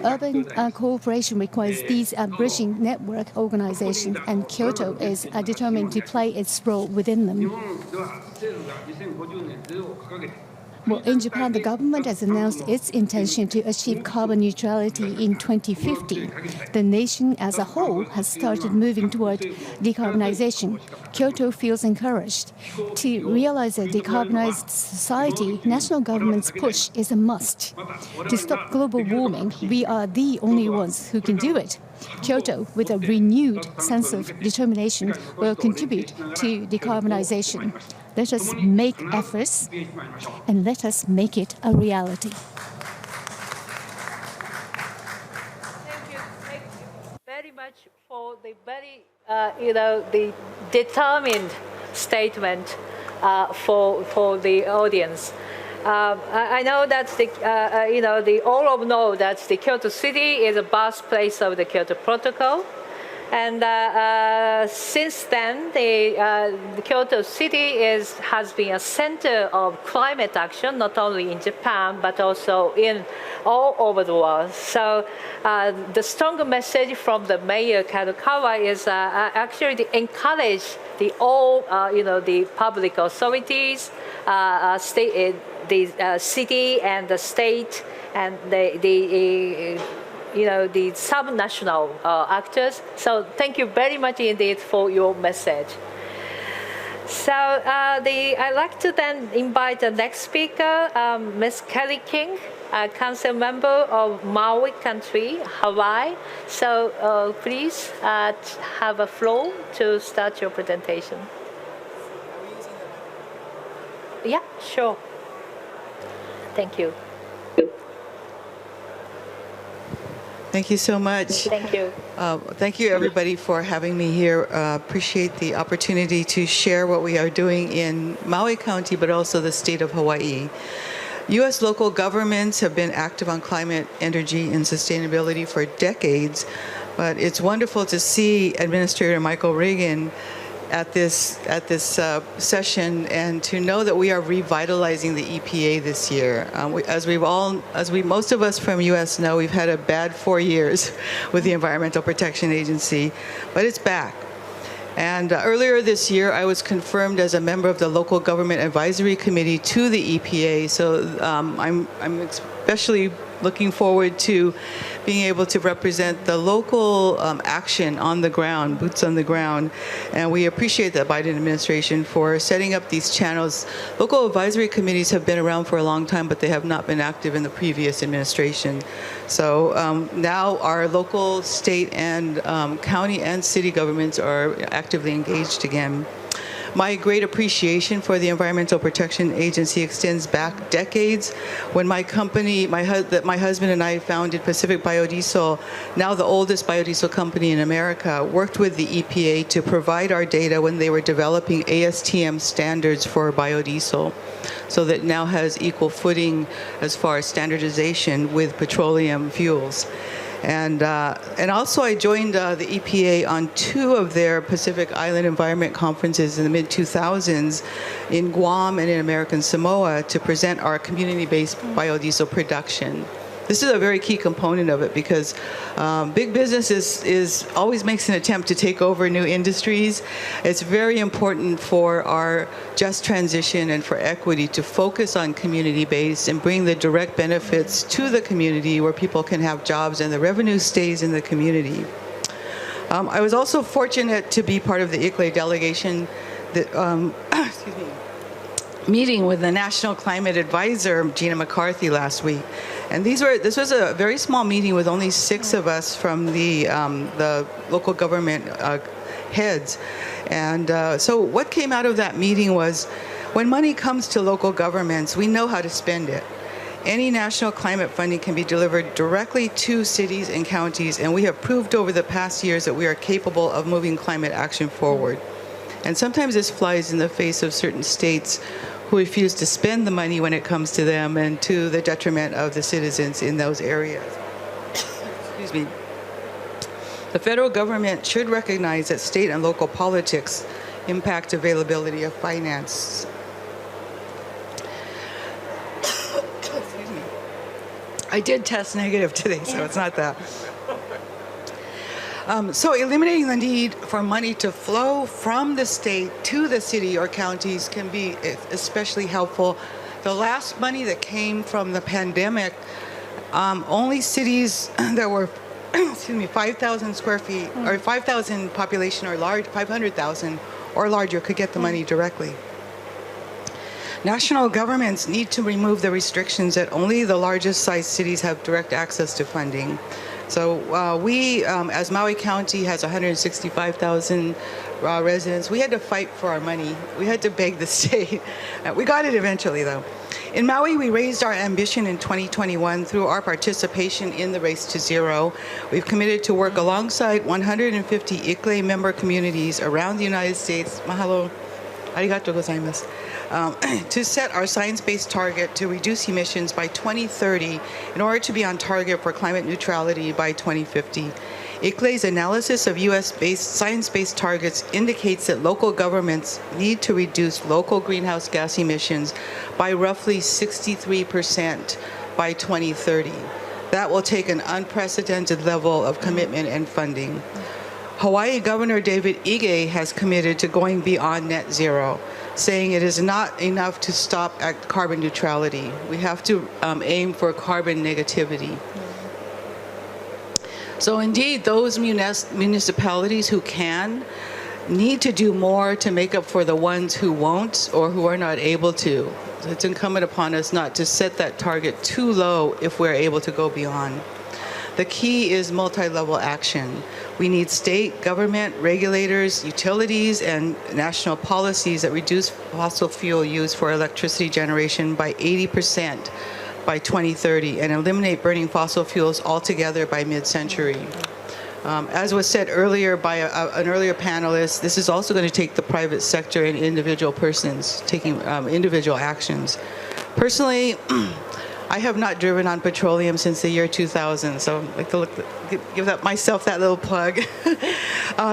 E: Urban cooperation requires these bridging network organizations, and Kyoto is determined to play its role within them. Well, in Japan, the government has announced its intention to achieve carbon neutrality in 2050. The nation as a whole has started moving toward decarbonization. Kyoto feels encouraged. To realize a decarbonized society, national government's push is a must. To stop global warming, we are the only ones who can do it. Kyoto, with a renewed sense of determination, will contribute to decarbonization. Let us make efforts, and let us make it a reality.
F: Thank you very much for the very, the determined statement for the audience. I know that all of know that the Kyoto City is the birthplace of the Kyoto Protocol. And since then, the Kyoto City has been a center of climate action, not only in Japan, but also in all over the world. So the stronger message from the Mayor Kadokawa is actually to encourage the public authorities, the city and the state and the subnational actors. So thank you very much indeed for your message. So I'd like to then invite the next speaker, Ms. Kelly King, a council member of Maui country, Hawaii. So please have a floor to start your presentation. Yeah, sure. Thank you.
K: Thank you so much.
F: Thank you.
K: Thank you, everybody, for having me here. Appreciate the opportunity to share what we are doing in Maui County, but also the state of Hawaii. U.S. local governments have been active on climate, energy, and sustainability for decades, but it's wonderful to see Administrator Michael Regan at this session, and to know that we are revitalizing the EPA this year. Most of us from U.S. know, we've had a bad 4 years with the Environmental Protection Agency, but it's back. And earlier this year, I was confirmed as a member of the Local Government Advisory Committee to the EPA. So I'm especially looking forward to being able to represent the local action on the ground, boots on the ground. And we appreciate the Biden administration for setting up these channels. Local advisory committees have been around for a long time, but they have not been active in the previous administration. So now our local, state, and county and city governments are actively engaged again. My great appreciation for the Environmental Protection Agency extends back decades when my company, my husband and I founded Pacific Biodiesel, now the oldest biodiesel company in America, worked with the EPA to provide our data when they were developing ASTM standards for biodiesel, so that it now has equal footing as far as standardization with petroleum fuels. And also I joined the EPA on 2 of their Pacific Island Environment Conferences in the mid-2000s in Guam and in American Samoa to present our community-based biodiesel production. This is a very key component of it because big business always makes an attempt to take over new industries. It's very important for our just transition and for equity to focus on community-based and bring the direct benefits to the community where people can have jobs and the revenue stays in the community. I was also fortunate to be part of the ICLEI delegation that, excuse me, meeting with the National Climate Advisor, Gina McCarthy, last week. And this was a very small meeting with only 6 of us from the local government heads. And so what came out of that meeting was when money comes to local governments, we know how to spend it. Any national climate funding can be delivered directly to cities and counties, and we have proved over the past years that we are capable of moving climate action forward. And sometimes this flies in the face of certain states who refuse to spend the money when it comes to them and to the detriment of the citizens in those areas. Excuse me. The federal government should recognize that state and local politics impact availability of finance. Excuse me. I did test negative today, so it's not that. So eliminating the need for money to flow from the state to the city or counties can be especially helpful. The last money that came from the pandemic, only cities that were, excuse me, 5,000 square feet or 5,000 population or large, 500,000 or larger could get the money directly. National governments need to remove the restrictions that only the largest sized cities have direct access to funding. So we, as Maui County has 165,000 residents, we had to fight for our money. We had to beg the state. We got it eventually, though. In Maui, we raised our ambition in 2021 through our participation in the Race to Zero. We've committed to work alongside 150 ICLEI member communities around the United States. Mahalo. Arigatou gozaimasu. To set our science-based target to reduce emissions by 2030 in order to be on target for climate neutrality by 2050. ICLEI's analysis of U.S.-based science-based targets indicates that local governments need to reduce local greenhouse gas emissions by roughly 63% by 2030. That will take an unprecedented level of commitment and funding. Hawaii Governor David Ige has committed to going beyond net zero, saying it is not enough to stop at carbon neutrality. We have to aim for carbon negativity. So indeed, those municipalities who can need to do more to make up for the ones who won't or who are not able to. So it's incumbent upon us not to set that target too low if we're able to go beyond. The key is multi-level action. We need state, government, regulators, utilities, and national policies that reduce fossil fuel use for electricity generation by 80% by 2030 and eliminate burning fossil fuels altogether by mid-century. As was said earlier by an earlier panelist, this is also going to take the private sector and individual persons taking individual actions. Personally, I have not driven on petroleum since the year 2000, so I'd like to give myself that little plug.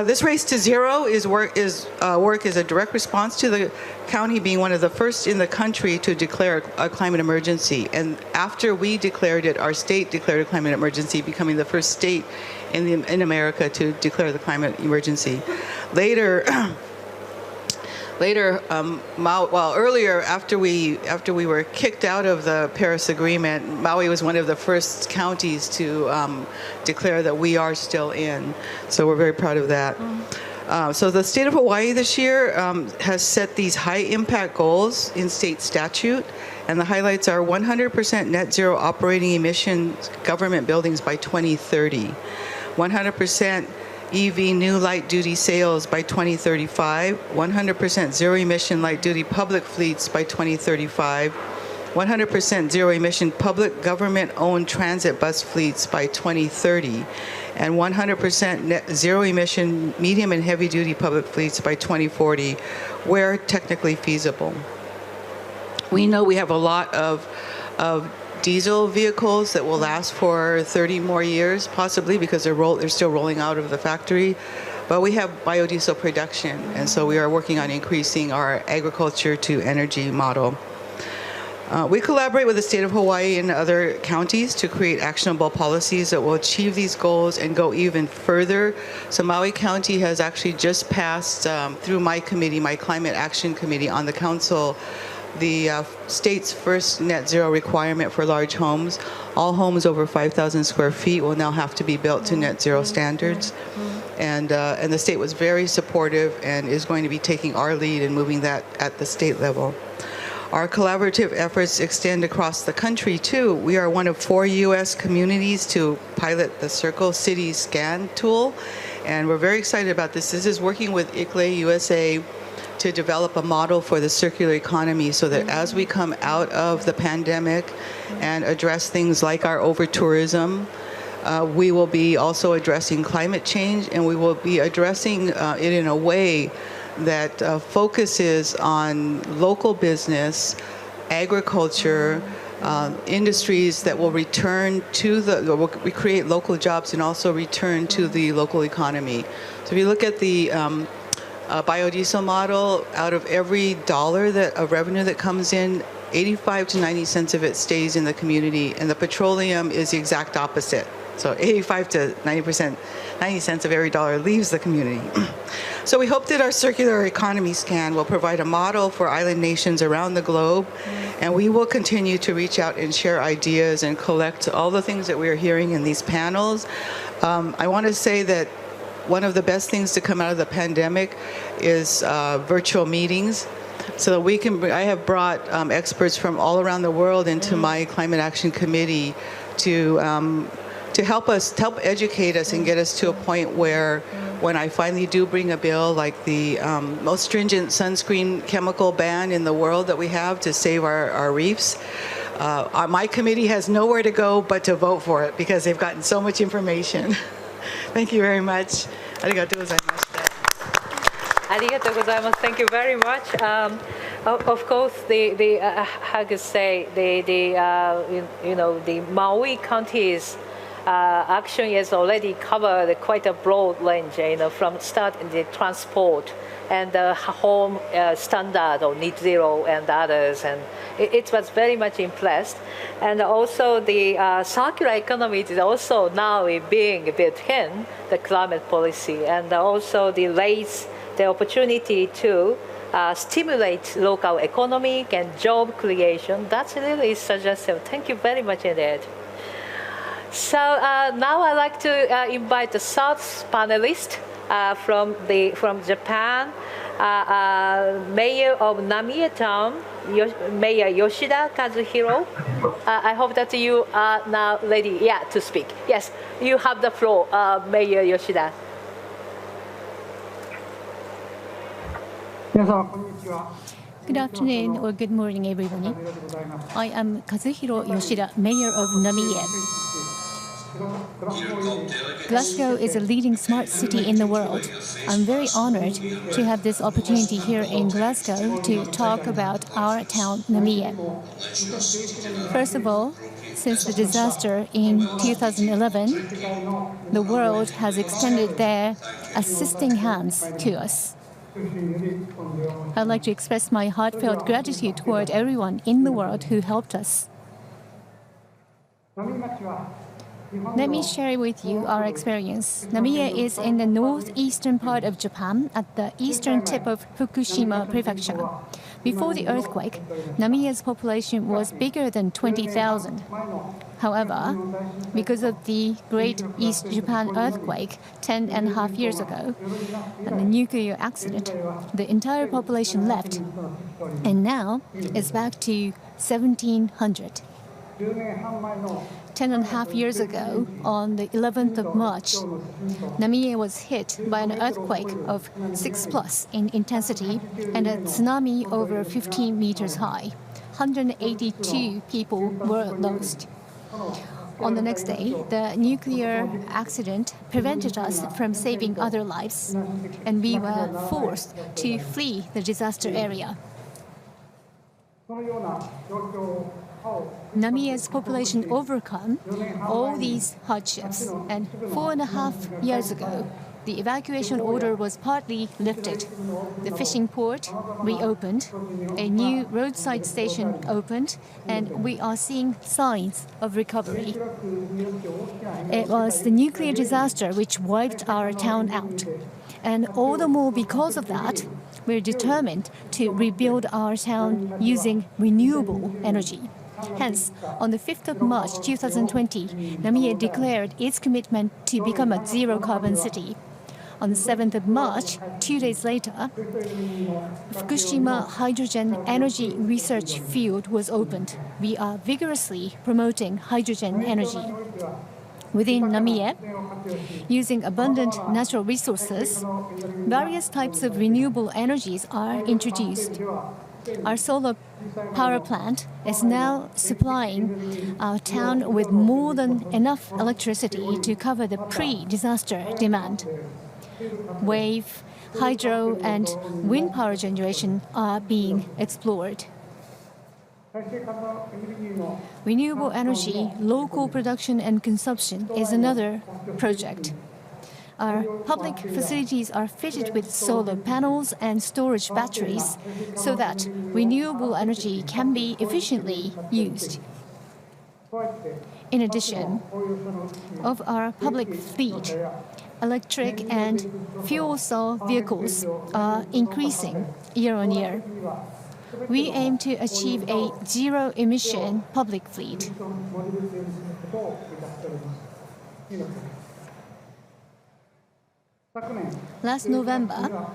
K: This Race to Zero is a direct response to the county being one of the first in the country to declare a climate emergency. And after we declared it, our state declared a climate emergency, becoming the first state in America to declare the climate emergency. Earlier, after we were kicked out of the Paris Agreement, Maui was one of the first counties to declare that we are still in. So we're very proud of that. So the state of Hawaii this year has set these high impact goals in state statute, and the highlights are 100% net zero operating emissions government buildings by 2030, 100% EV new light-duty sales by 2035, 100% zero-emission light-duty public fleets by 2035, 100% zero-emission public government-owned transit bus fleets by 2030, and 100% zero-emission medium and heavy-duty public fleets by 2040, where technically feasible. We know we have a lot of diesel vehicles that will last for 30 more years, possibly, because they're still rolling out of the factory. But we have biodiesel production, and so we are working on increasing our agriculture to energy model. We collaborate with the state of Hawaii and other counties to create actionable policies that will achieve these goals and go even further. So Maui County has actually just passed, through my committee, my Climate Action Committee on the council, the state's first net zero requirement for large homes. All homes over 5,000 square feet will now have to be built to net zero standards. And the state was very supportive and is going to be taking our lead in moving that at the state level. Our collaborative efforts extend across the country, too. We are one of 4 U.S. communities to pilot the Circle City Scan tool, and we're very excited about this. This is working with ICLEI USA to develop a model for the circular economy so that as we come out of the pandemic and address things like our over-tourism, we will be also addressing climate change, and we will be addressing it in a way that focuses on local business, agriculture, industries that will return to will create local jobs and also return to the local economy. So if you look at the biodiesel model, out of every dollar of revenue that comes in, 85 to 90 cents of it stays in the community, and the petroleum is the exact opposite. So 85 to 90%, 90 cents of every dollar leaves the community. So we hope that our circular economy scan will provide a model for island nations around the globe, and we will continue to reach out and share ideas and collect all the things that we are hearing in these panels. I want to say that one of the best things to come out of the pandemic is virtual meetings. So we can, I have brought experts from all around the world into my Climate Action Committee to help educate us and get us to a point where when I finally do bring a bill like the most stringent sunscreen chemical ban in the world that we have to save our reefs, my committee has nowhere to go but to vote for it because they've gotten so much information. Thank you very much. Arigatou gozaimasu.
F: Arigatou gozaimasu. Thank you very much. Of course, how to say the Maui County's action is already covered quite a broad range, from start in the transport and the home standard or net zero and others, and it was very much impressed. And also the circular economy is also now being built in the climate policy, and also the opportunity to stimulate local economic and job creation. That's really suggestive. Thank you very much indeed. So now I'd like to invite the third panelist from Japan, Mayor of Namiya Town, Mayor Yoshida Kazuhiro. I hope that you are now ready, to speak. Yes, you have the floor, Mayor Yoshida.
E: Good afternoon or good morning, everybody. I am Kazuhiro Yoshida, Mayor of Namiya. Glasgow is a leading smart city in the world. I'm very honored to have this opportunity here in Glasgow to talk about our town, Namiya. First of all, since the disaster in 2011, the world has extended their assisting hands to us. I'd like to express my heartfelt gratitude toward everyone in the world who helped us. Let me share with you our experience. Namiya is in the northeastern part of Japan at the eastern tip of Fukushima Prefecture. Before the earthquake, Namiya's population was bigger than 20,000. However, because of the Great East Japan earthquake 10.5 years ago and the nuclear accident, the entire population left, and now it's back to 1,700. 10.5 years ago, on the 11th of March, Namiya was hit by an earthquake of 6+ in intensity and a tsunami over 15 meters high. 182 people were lost. On the next day, the nuclear accident prevented us from saving other lives, and we were forced to flee the disaster area. Namie's population overcome all these hardships. And 4.5 years ago, the evacuation order was partly lifted. The fishing port reopened, a new roadside station opened, and we are seeing signs of recovery. It was the nuclear disaster which wiped our town out. And all the more because of that, we're determined to rebuild our town using renewable energy. Hence, on the 5th of March 2020, Namie declared its commitment to become a zero-carbon city. On the 7th of March, 2 days later, Fukushima Hydrogen Energy Research Field was opened. We are vigorously promoting hydrogen energy. Within Namie, using abundant natural resources, various types of renewable energies are introduced. Our solar power plant is now supplying our town with more than enough electricity to cover the pre-disaster demand. Wave, hydro, and wind power generation are being explored. Renewable energy, local production and consumption is another project. Our public facilities are fitted with solar panels and storage batteries so that renewable energy can be efficiently used. In addition, of our public fleet, electric and fuel cell vehicles are increasing year on year. We aim to achieve a zero-emission public fleet. Last November,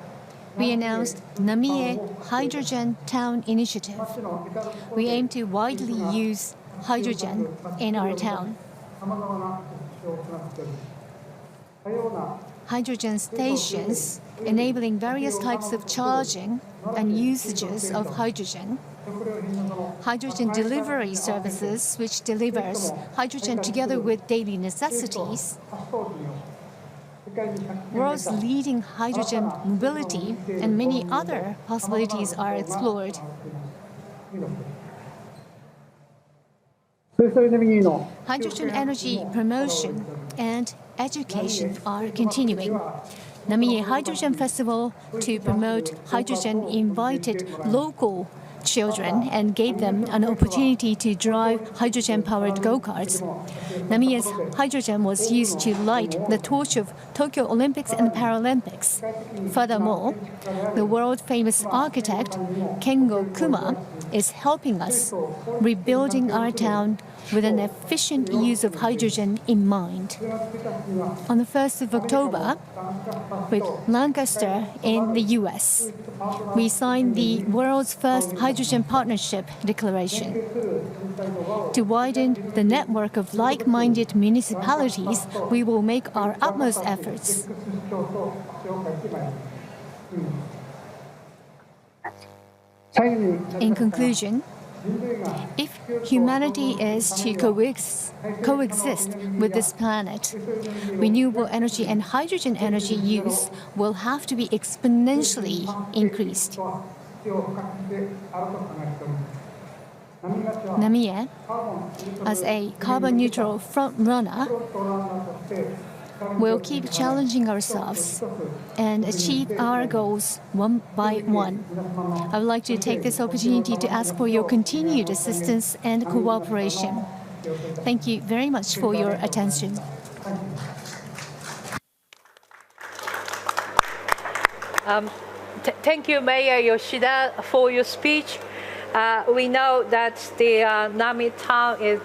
E: we announced Namie Hydrogen Town Initiative. We aim to widely use hydrogen in our town. Hydrogen stations enabling various types of charging and usages of hydrogen. Hydrogen delivery services, which delivers hydrogen together with daily necessities. World's leading hydrogen mobility and many other possibilities are explored. Hydrogen energy promotion and education are continuing. Namie Hydrogen Festival to promote hydrogen invited local children and gave them an opportunity to drive hydrogen-powered go-karts. Namie's hydrogen was used to light the torch of Tokyo Olympics and Paralympics. Furthermore, the world-famous architect Kengo Kuma is helping us rebuilding our town with an efficient use of hydrogen in mind. On the 1st of October, with Lancaster in the US, we signed the world's first hydrogen partnership declaration. To widen the network of like-minded municipalities, we will make our utmost efforts. In conclusion, if humanity is to coexist with this planet, renewable energy and hydrogen energy use will have to be exponentially increased. Namie, as a carbon-neutral front-runner, will keep challenging ourselves and achieve our goals one by one. I would like to take this opportunity to ask for your continued assistance and cooperation. Thank you very much for your attention.
F: Thank you, Mayor Yoshida, for your speech. We know that the Namie town is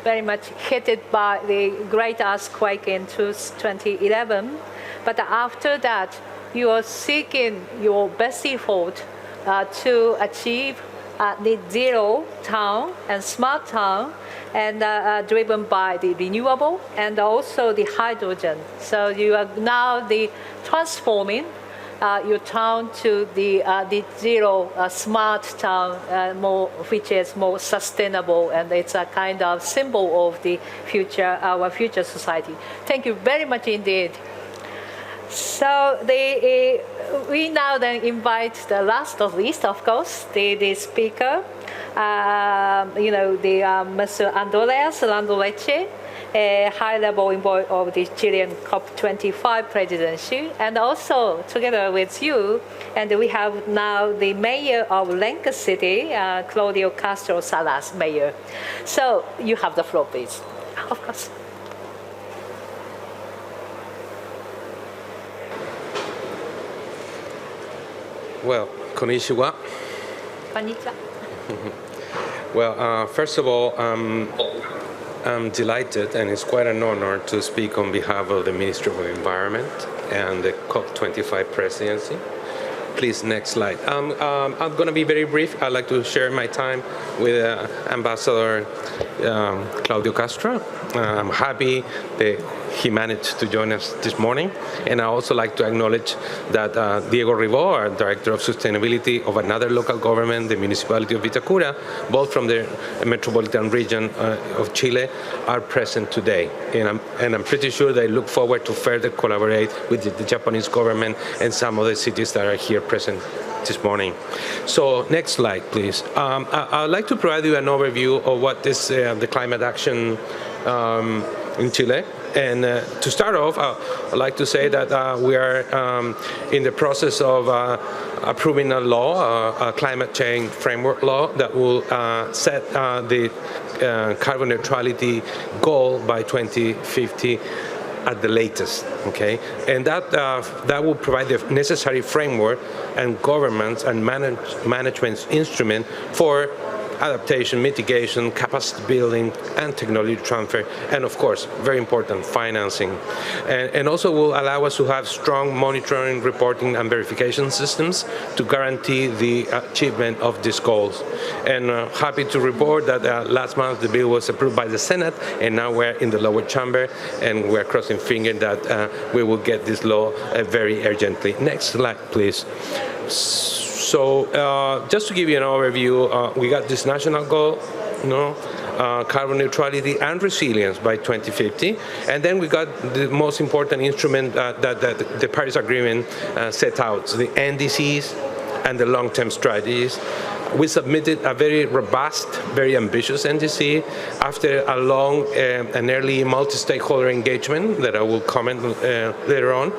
F: very much hit by the great earthquake in 2011. But after that, you are seeking your best effort to achieve the zero town and smart town, and driven by the renewable and also the hydrogen. So you are now transforming your town to the zero smart town, which is more sustainable, and it's a kind of symbol of the future, our future society. Thank you very much indeed. So we now then invite the last of least, of course, the speaker, Mr. Andreas Landoleche, a high-level envoy of the Chilean COP25 presidency, and also together with you, and we have now the mayor of Lenca City, Claudio Castro Salas, mayor. So you have the floor, please. Of course.
L: Well, konnichiwa.
F: Konnichiwa.
L: Well, first of all, I'm delighted, and it's quite an honor to speak on behalf of the Ministry of Environment and the COP25 presidency. Please, next slide. I'm going to be very brief. I'd like to share my time with Ambassador Claudio Castro. I'm happy that he managed to join us this morning. And I also like to acknowledge that Diego Ribó, our Director of Sustainability of another local government, the municipality of Vitacura, both from the metropolitan region of Chile, are present today. And I'm pretty sure they look forward to further collaborate with the Japanese government and some of the cities that are here present this morning. So next slide, please. I'd like to provide you an overview of what is the climate action in Chile. And to start off, I'd like to say that we are in the process of approving a law, a climate change framework law that will set the carbon neutrality goal by 2050 at the latest, okay? And that will provide the necessary framework and governance and management instrument for adaptation, mitigation, capacity building, and technology transfer, and of course, very important, financing. And also will allow us to have strong monitoring, reporting, and verification systems to guarantee the achievement of these goals. And happy to report that last month the bill was approved by the Senate, and now we're in the lower chamber, and we're crossing fingers that we will get this law very urgently. Next slide, please. So just to give you an overview, we got this national goal, carbon neutrality and resilience by 2050. And then we got the most important instrument that the Paris Agreement set out, so the NDCs and the long-term strategies. We submitted a very robust, very ambitious NDC after a long and early multi-stakeholder engagement that I will comment later on.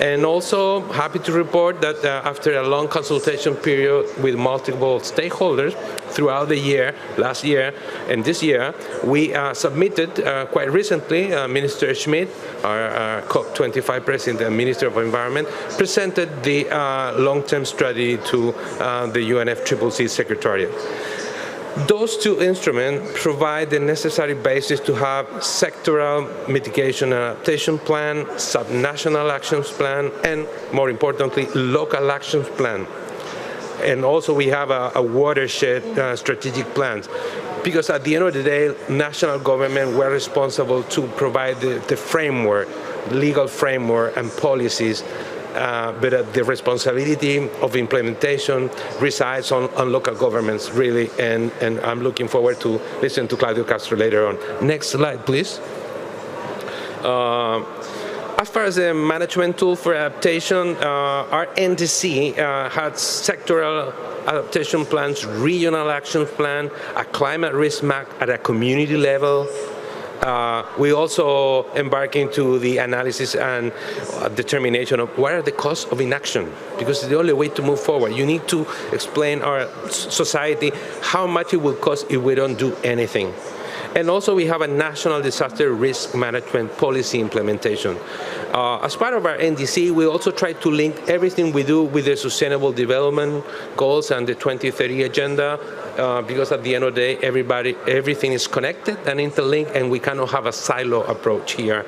L: And also happy to report that after a long consultation period with multiple stakeholders throughout the year, last year and this year, we submitted quite recently, Minister Schmidt, our COP25 President and Minister of Environment, presented the long-term strategy to the UNFCCC Secretariat. Those two instruments provide the necessary basis to have sectoral mitigation and adaptation plan, subnational actions plan, and more importantly, local actions plan. And also we have a watershed strategic plans. Because at the end of the day, national government were responsible to provide the framework, legal framework and policies, but the responsibility of implementation resides on local governments, really, and I'm looking forward to listen to Claudio Castro later on. Next slide, please. As far as the management tool for adaptation, our NDC had sectoral adaptation plans, regional action plan, a climate risk map at a community level. We also embark into the analysis and determination of what are the costs of inaction, because it's the only way to move forward. You need to explain our society how much it will cost if we don't do anything. And also we have a national disaster risk management policy implementation. As part of our NDC, we also try to link everything we do with the Sustainable Development Goals and the 2030 Agenda, because at the end of the day, everything is connected and interlinked, and we cannot have a silo approach here.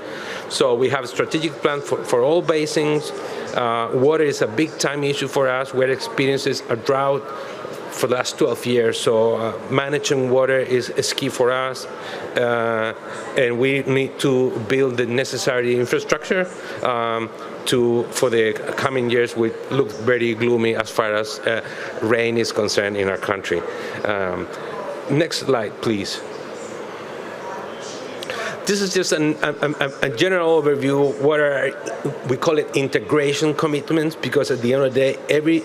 L: So we have a strategic plan for all basins. Water is a big time issue for us. We're experiencing a drought for the last 12 years, so managing water is key for us, and we need to build the necessary infrastructure for the coming years, which look very gloomy as far as rain is concerned in our country. Next slide, please. this is just a general overview. What are, we call it integration commitments, because at the end of the day,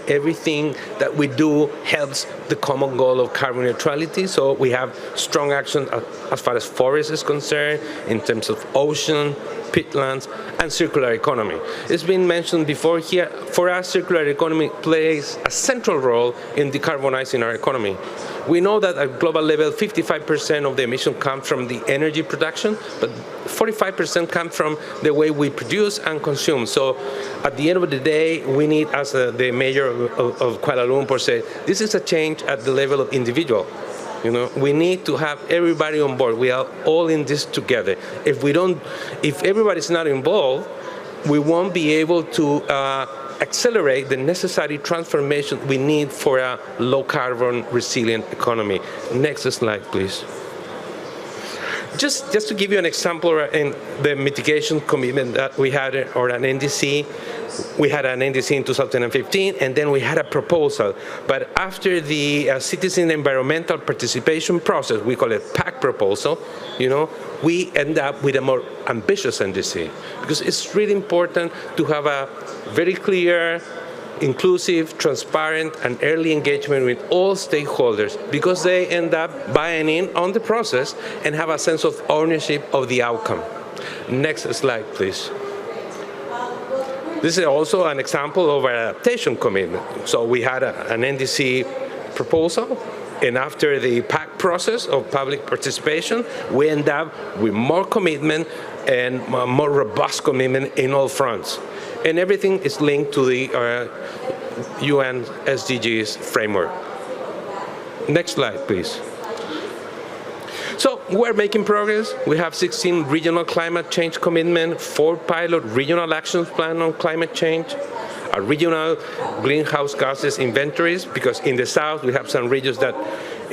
L: everything that we do helps the common goal of carbon neutrality. So we have strong action as far as forest is concerned, in terms of ocean, peatlands, and circular economy. It's been mentioned before here, for us, circular economy plays a central role in decarbonizing our economy. We know that at global level, 55% of the emission comes from the energy production, but 45% come from the way we produce and consume. So at the end of the day, we need, as the mayor of Kuala Lumpur said, this is a change at the level of individual. You know, we need to have everybody on board. We are all in this together. If everybody's not involved, we won't be able to accelerate the necessary transformation we need for a low-carbon resilient economy. Next slide, please. Just to give you an example in the mitigation commitment that we had, or an NDC, we had an NDC in 2015, and then we had a proposal. But after the citizen environmental participation process, we call it PAC proposal, you know, we end up with a more ambitious NDC, because it's really important to have a very clear, inclusive, transparent, and early engagement with all stakeholders, because they end up buying in on the process and have a sense of ownership of the outcome. Next slide, please. This is also an example of an adaptation commitment. So we had an NDC proposal, and after the PAC process of public participation, we end up with more commitment and more robust commitment in all fronts. And everything is linked to the UN SDGs framework. Next slide, please. So we're making progress. We have 16 regional climate change commitments, 4 pilot regional action plans on climate change, a regional greenhouse gases inventories, because in the south we have some regions that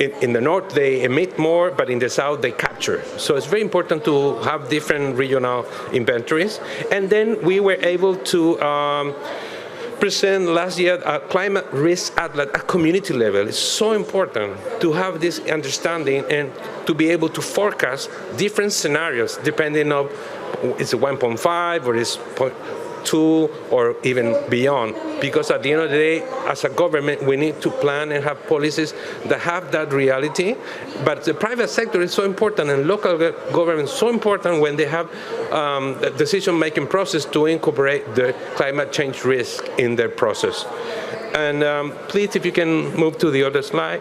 L: in the north they emit more, but in the south they capture. So it's very important to have different regional inventories. And then we were able to present last year a climate risk atlas at community level. It's so important to have this understanding and to be able to forecast different scenarios depending on it's a 1.5 or it's 0.2 or even beyond. Because at the end of the day, as a government, we need to plan and have policies that have that reality. But the private sector is so important, and local government is so important when they have the decision-making process to incorporate the climate change risk in their process. And please, if you can move to the other slide.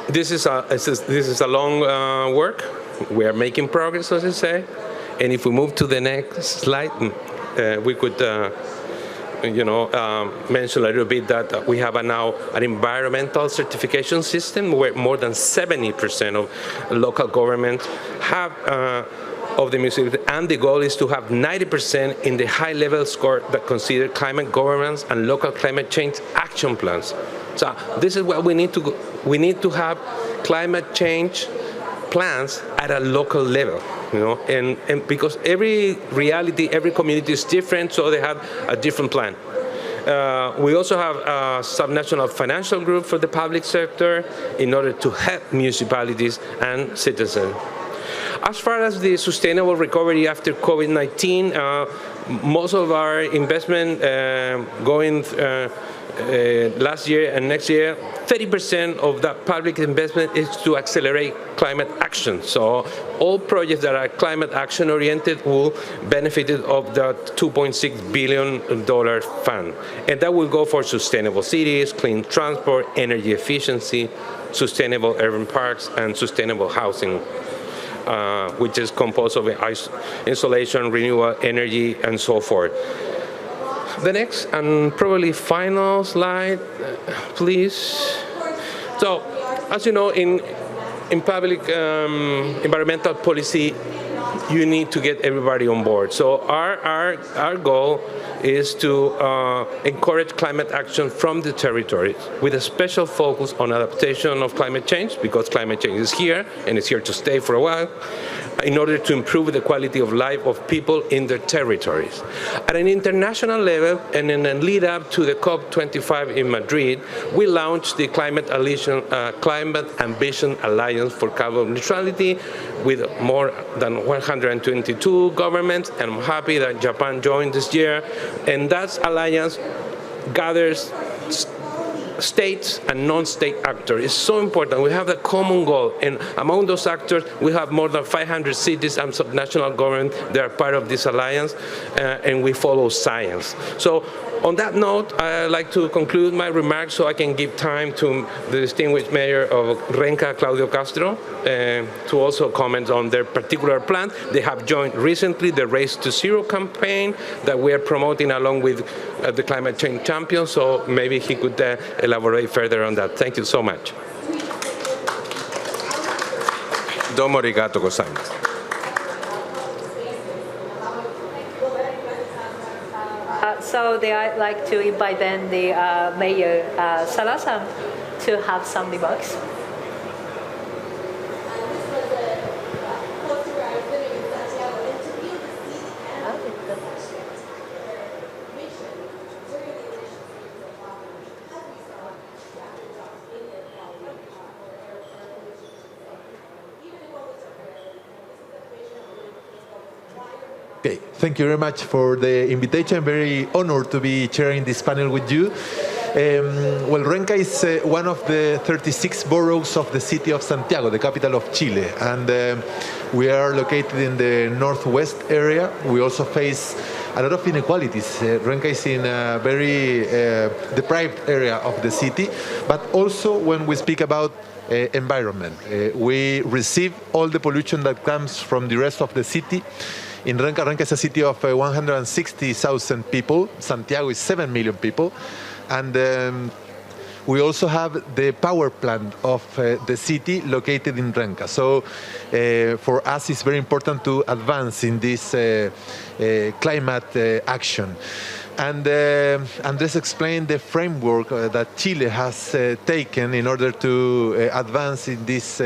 L: This is a long work. We are making progress, as I say. And if we move to the next slide, we could, mention a little bit that we have now an environmental certification system where more than 70% of local governments have of the municipality, and the goal is to have 90% in the high-level score that consider climate governance and local climate change action plans. So this is what we need to go. We need to have climate change plans at a local level, you know, and because every reality, every community is different, so they have a different plan. We also have a subnational financial group for the public sector in order to help municipalities and citizens. As far as the sustainable recovery after COVID-19, most of our investment going last year and next year, 30% of that public investment is to accelerate climate action. So all projects that are climate action oriented will benefit of that $2.6 billion fund. And that will go for sustainable cities, clean transport, energy efficiency, sustainable urban parks, and sustainable housing, which is composed of insulation, renewable energy, and so forth. The next and probably final slide, please. So, as you know, in public environmental policy, you need to get everybody on board. So our goal is to encourage climate action from the territories with a special focus on adaptation of climate change, because climate change is here and it's here to stay for a while, in order to improve the quality of life of people in their territories. At an international level, and in a lead up to the COP25 in Madrid, we launched the Climate Ambition Alliance for Carbon Neutrality with more than 122 governments, and I'm happy that Japan joined this year. And that alliance gathers states and non-state actors. It's so important. We have a common goal, and among those actors, we have more than 500 cities and subnational governments that are part of this alliance, and we follow science. So on that note, I'd like to conclude my remarks so I can give time to the distinguished mayor of Renca, Claudio Castro, to also comment on their particular plan. They have joined recently the Race to Zero campaign that we are promoting along with the Climate Change Champions, so maybe he could elaborate further on that. Thank you so much.
M: Domo arigato gozaimasu.
F: So I'd like to invite then the Mayor Salazar to have some remarks.
N: Okay, thank you very much for the invitation. I'm very honored to be chairing this panel with you. Well, Renca is one of the 36 boroughs of the city of Santiago, the capital of Chile, and we are located in the northwest area. We also face a lot of inequalities. Renca is in a very deprived area of the city, but also when we speak about environment, we receive all the pollution that comes from the rest of the city. In Renca is a city of 160,000 people. Santiago is 7 million people. And we also have the power plant of the city located in Renca. So for us, it's very important to advance in this climate action. And Andres explained the framework that Chile has taken in order to advance in this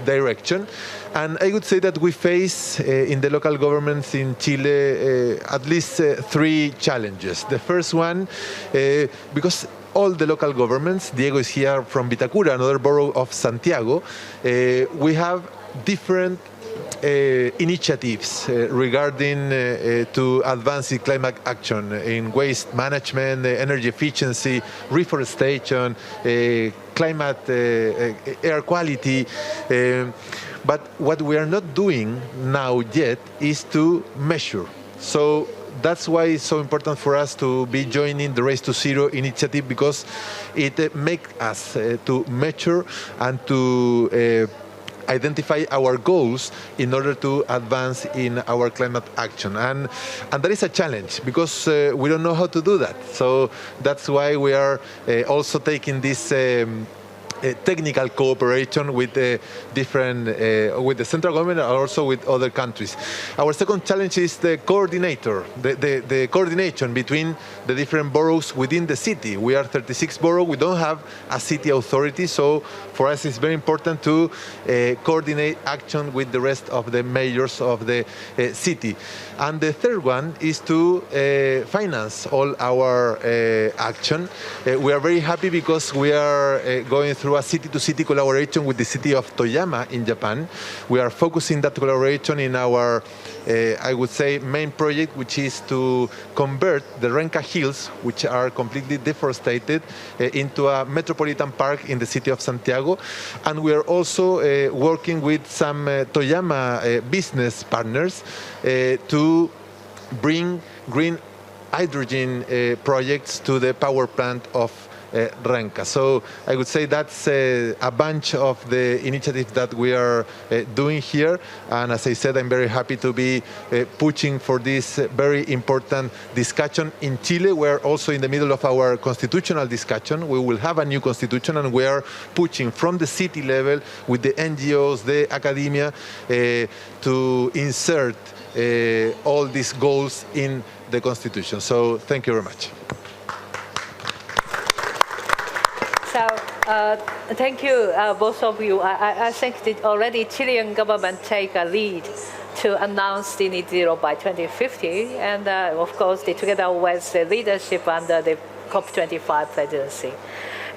N: direction. And I would say that we face in the local governments in Chile at least 3 challenges. The first one, because all the local governments, Diego is here from Vitacura, another borough of Santiago, we have different initiatives regarding to advance in climate action in waste management, energy efficiency, reforestation, climate, air quality. But what we are not doing now yet is to measure. So that's why it's so important for us to be joining the Race to Zero initiative, because it makes us to measure and to identify our goals in order to advance in our climate action. And that is a challenge, because we don't know how to do that. So that's why we are also taking this technical cooperation with with the central government and also with other countries. Our second challenge is the the coordination between the different boroughs within the city. We are 36 boroughs. We don't have a city authority, so for us it's very important to coordinate action with the rest of the mayors of the city. And the third one is to finance all our action. We are very happy because we are going through a city-to-city collaboration with the city of Toyama in Japan. We are focusing that collaboration in our, I would say, main project, which is to convert the Renca Hills, which are completely deforested, into a metropolitan park in the city of Santiago. And we are also working with some Toyama business partners to bring green hydrogen projects to the power plant of Renca. So I would say that's a bunch of the initiatives that we are doing here. And as I said, I'm very happy to be pushing for this very important discussion in Chile. We're also in the middle of our constitutional discussion. We will have a new constitution, and we are pushing from the city level with the NGOs, the academia, to insert all these goals in the constitution. So thank you very much.
F: So thank you, both of you. I think that already Chilean government take a lead to announce the net zero by 2050, and of course, together with the leadership under the COP25 presidency.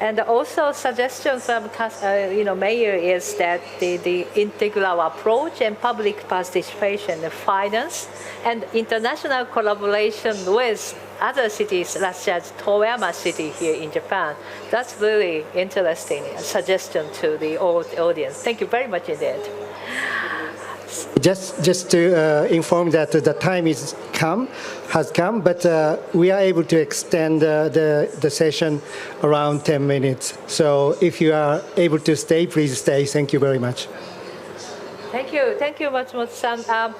F: And also suggestion from mayor is that the integral approach and public participation, finance, and international collaboration with other cities, such as Toyama City here in Japan. That's really interesting suggestion to the audience. Thank you very much indeed.
A: Just to inform that the time has come, but we are able to extend the session around 10 minutes. So if you are able to stay, please stay. Thank you very much.
F: Thank you, Matsumoto-san.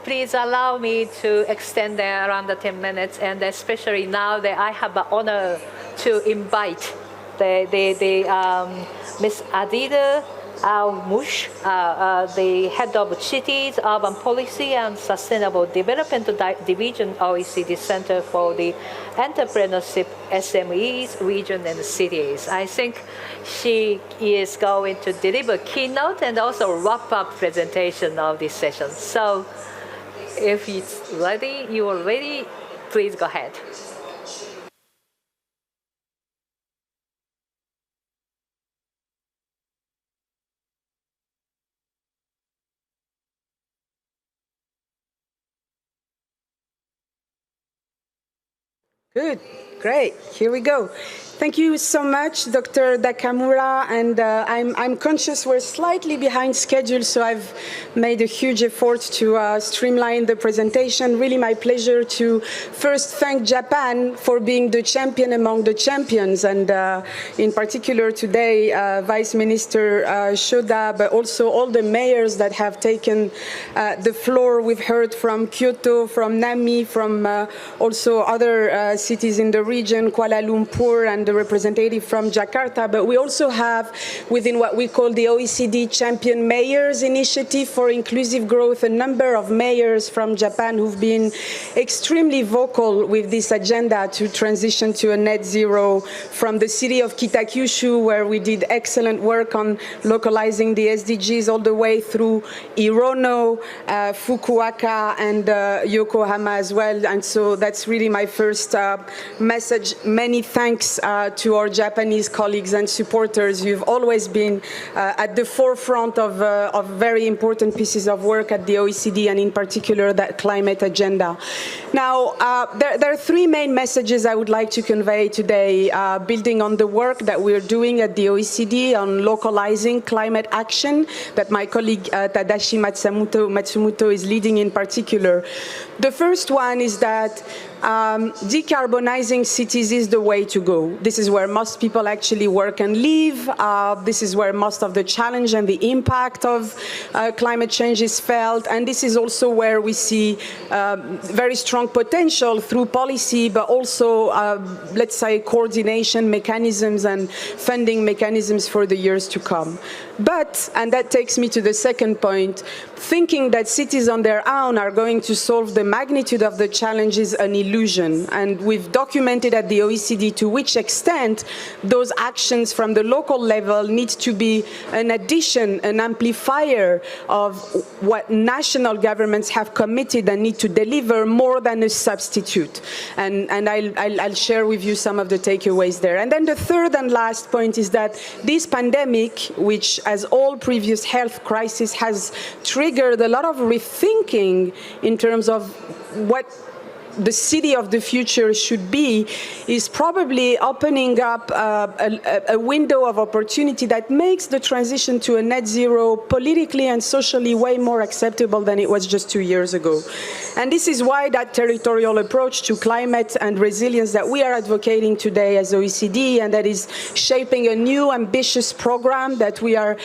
F: Please allow me to extend around the 10 minutes, and especially now that I have the honor to invite Ms. Adida Mush, the head of Cities, Urban Policy and Sustainable Development Division, OECD Center for the Entrepreneurship, SMEs, Region and Cities. I think she is going to deliver keynote and also wrap up presentation of this session. So if it's ready, you are ready, please go ahead.
O: Good, great, here we go. Thank you so much, Dr. Nakamura, and I'm conscious we're slightly behind schedule, so I've made a huge effort to streamline the presentation. Really my pleasure to first thank Japan for being the champion among the champions, and in particular today, Vice Minister Shoda, but also all the mayors that have taken the floor. We've heard from Kyoto, from Nami, from also other cities in the region, Kuala Lumpur, and the representative from Jakarta, but we also have within what we call the OECD Champion Mayors Initiative for Inclusive Growth, a number of mayors from Japan who've been extremely vocal with this agenda to transition to a net zero, from the city of Kitakyushu, where we did excellent work on localizing the SDGs, all the way through Hirono, Fukuoka, and Yokohama as well. And so that's really my first message. Many thanks to our Japanese colleagues and supporters. You've always been at the forefront of very important pieces of work at the OECD, and in particular that climate agenda. Now, there are three main messages I would like to convey today, building on the work that we're doing at the OECD on localizing climate action that my colleague Tadashi Matsumoto is leading in particular. The first one is that decarbonizing cities is the way to go. This is where most people actually work and live. This is where most of the challenge and the impact of climate change is felt. And this is also where we see very strong potential through policy, but also, let's say, coordination mechanisms and funding mechanisms for the years to come. But, and that takes me to the second point, thinking that cities on their own are going to solve the magnitude of the challenge is an illusion. And we've documented at the OECD to which extent those actions from the local level need to be an addition, an amplifier of what national governments have committed and need to deliver, more than a substitute. And I'll share with you some of the takeaways there. And then the third and last point is that this pandemic, which as all previous health crises has triggered a lot of rethinking in terms of what the city of the future should be is probably opening up a window of opportunity that makes the transition to a net zero politically and socially way more acceptable than it was just 2 years ago. And this is why that territorial approach to climate and resilience that we are advocating today as OECD, and that is shaping a new ambitious program that we are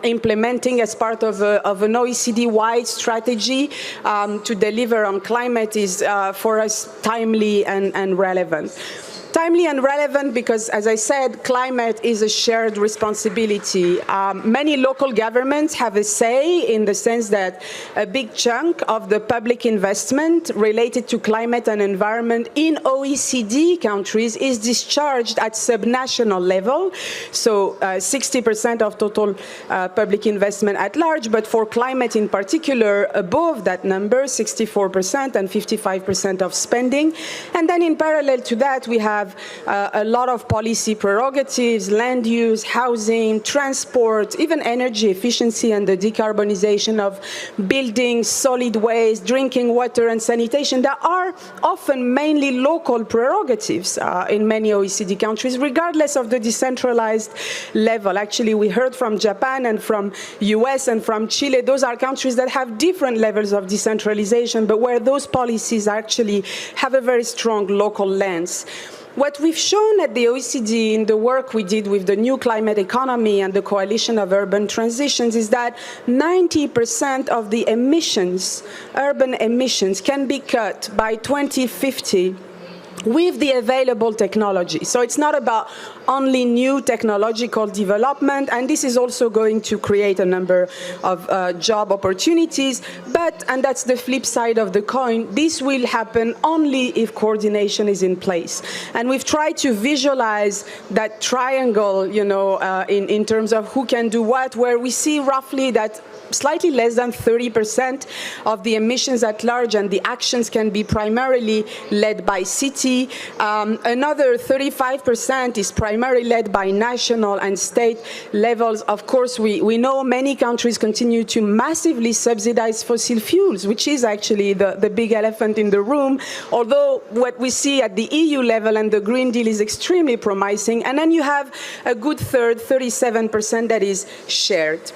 O: implementing as part of an OECD-wide strategy to deliver on climate is for us timely and relevant. Timely and relevant because, as I said, climate is a shared responsibility. Many local governments have a say in the sense that a big chunk of the public investment related to climate and environment in OECD countries is discharged at subnational level. So 60% of total public investment at large, but for climate in particular, above that number, 64% and 55% of spending. And then in parallel to that, we have a lot of policy prerogatives, land use, housing, transport, even energy efficiency and the decarbonization of buildings, solid waste, drinking water and sanitation that are often mainly local prerogatives in many OECD countries, regardless of the decentralized level. Actually, we heard from Japan and from US and from Chile. Those are countries that have different levels of decentralization, but where those policies actually have a very strong local lens. What we've shown at the OECD in the work we did with the new climate economy and the coalition of urban transitions is that 90% of the emissions, urban emissions, can be cut by 2050 with the available technology. So it's not about only new technological development, and this is also going to create a number of job opportunities, but, and that's the flip side of the coin, this will happen only if coordination is in place. And we've tried to visualize that triangle, you know, in terms of who can do what, where we see roughly that slightly less than 30% of the emissions at large and the actions can be primarily led by city. Another 35% is primarily led by national and state levels. Of course, we know many countries continue to massively subsidize fossil fuels, which is actually the big elephant in the room, although what we see at the EU level and the Green Deal is extremely promising. And then you have a good third, 37%, that is shared.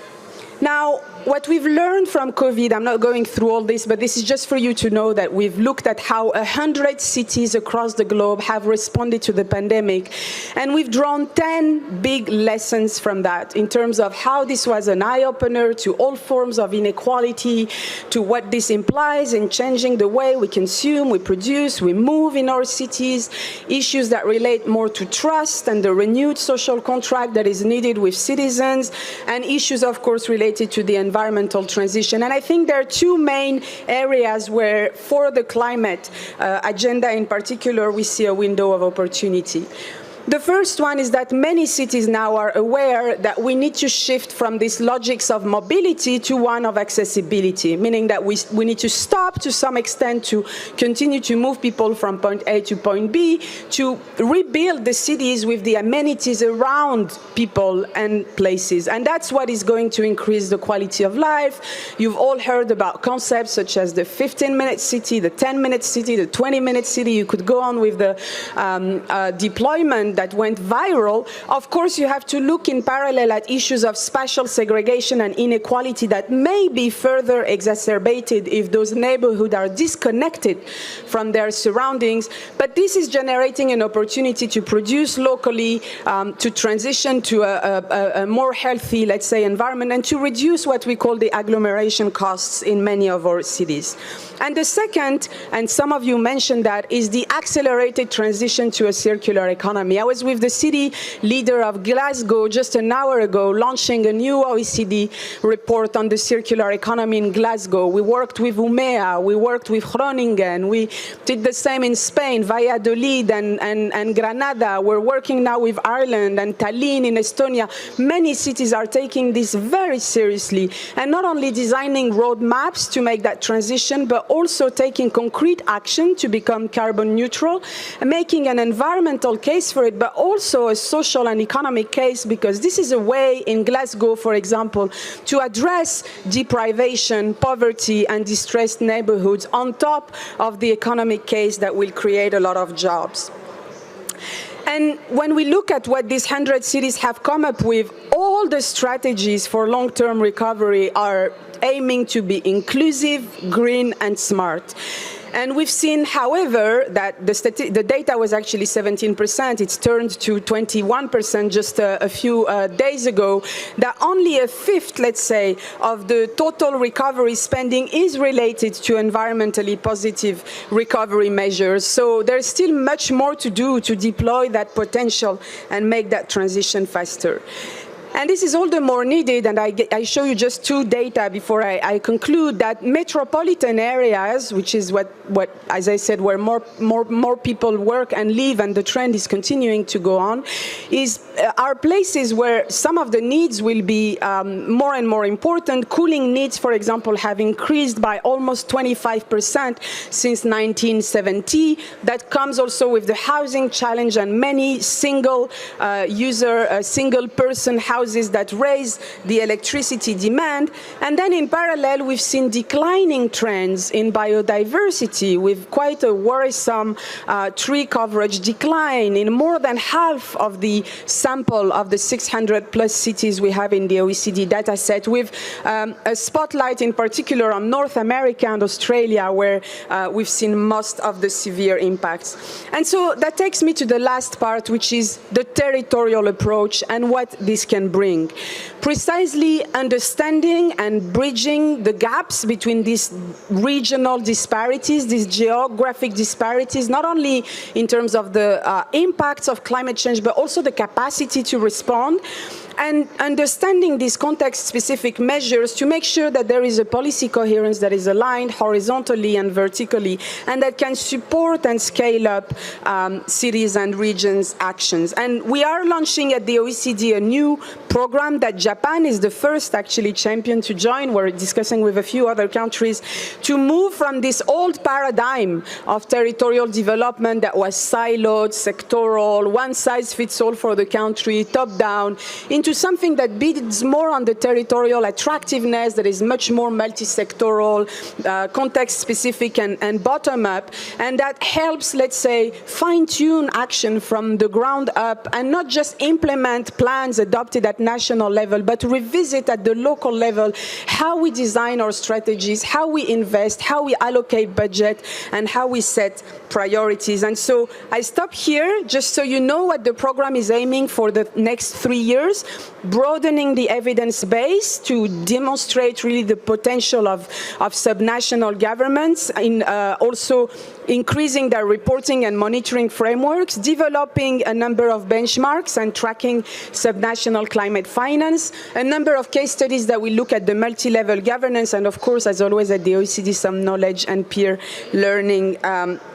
O: Now, what we've learned from COVID, I'm not going through all this, but this is just for you to know that we've looked at how 100 cities across the globe have responded to the pandemic. And we've drawn 10 big lessons from that in terms of how this was an eye-opener to all forms of inequality, to what this implies in changing the way we consume, we produce, we move in our cities, issues that relate more to trust and the renewed social contract that is needed with citizens, and issues, of course, related to the environmental transition. And I think there are two main areas where, for the climate agenda in particular, we see a window of opportunity. The first one is that many cities now are aware that we need to shift from these logics of mobility to one of accessibility, meaning that we need to stop to some extent to continue to move people from point A to point B, to rebuild the cities with the amenities around people and places. And that's what is going to increase the quality of life. You've all heard about concepts such as the 15-minute city, the 10-minute city, the 20-minute city. You could go on with the deployment that went viral. Of course, you have to look in parallel at issues of spatial segregation and inequality that may be further exacerbated if those neighborhoods are disconnected from their surroundings. But this is generating an opportunity to produce locally, to transition to a more healthy, let's say, environment, and to reduce what we call the agglomeration costs in many of our cities. And the second, and some of you mentioned that, is the accelerated transition to a circular economy. I was with the city leader of Glasgow just an hour ago, launching a new OECD report on the circular economy in Glasgow. We worked with Umea, we worked with Groningen, we did the same in Spain, Valladolid and Granada. We're working now with Ireland and Tallinn in Estonia. Many cities are taking this very seriously, and not only designing roadmaps to make that transition, but also taking concrete action to become carbon neutral, and making an environmental case for it, market, but also a social and economic case, because this is a way in Glasgow, for example, to address deprivation, poverty, and distressed neighborhoods on top of the economic case that will create a lot of jobs. And when we look at what these 100 cities have come up with, all the strategies for long-term recovery are aiming to be inclusive, green, and smart. And we've seen, however, that the data was actually 17%. It's turned to 21% just a few days ago, that only a fifth, let's say, of the total recovery spending is related to environmentally positive recovery measures. So there's still much more to do to deploy that potential and make that transition faster. And this is all the more needed, and I show you just two data before I conclude, that metropolitan areas, which is what as I said, where more people work and live, and the trend is continuing to go on, are places where some of the needs will be more and more important. Cooling needs, for example, have increased by almost 25% since 1970. That comes also with the housing challenge and many single-person houses that raise the electricity demand. And then in parallel, we've seen declining trends in biodiversity, with quite a worrisome tree coverage decline in more than half of the sample of the 600 plus cities we have in the OECD dataset, with a spotlight in particular on North America and Australia, where we've seen most of the severe impacts. And so that takes me to the last part, which is the territorial approach and what this can bring. Precisely understanding and bridging the gaps between these regional disparities, these geographic disparities, not only in terms of the impacts of climate change, but also the capacity to respond, and understanding these context-specific measures to make sure that there is a policy coherence that is aligned horizontally and vertically, and that can support and scale up cities and regions' actions. And we are launching at the OECD a new program that Japan is the first actually champion to join. We're discussing with a few other countries to move from this old paradigm of territorial development that was siloed, sectoral, one-size-fits-all for the country, top-down, into something that builds more on the territorial attractiveness, that is much more multi-sectoral, context-specific and bottom-up, and that helps, let's say, fine-tune action from the ground up, and not just implement plans adopted at national level, but revisit at the local level how we design our strategies, how we invest, how we allocate budget, and how we set priorities. And so I stop here just so you know what the program is aiming for the next 3 years, broadening the evidence base to demonstrate really the potential of subnational governments, in also increasing their reporting and monitoring frameworks, developing a number of benchmarks and tracking subnational climate finance, a number of case studies that will look at the multi-level governance, and of course, as always at the OECD, some knowledge and peer learning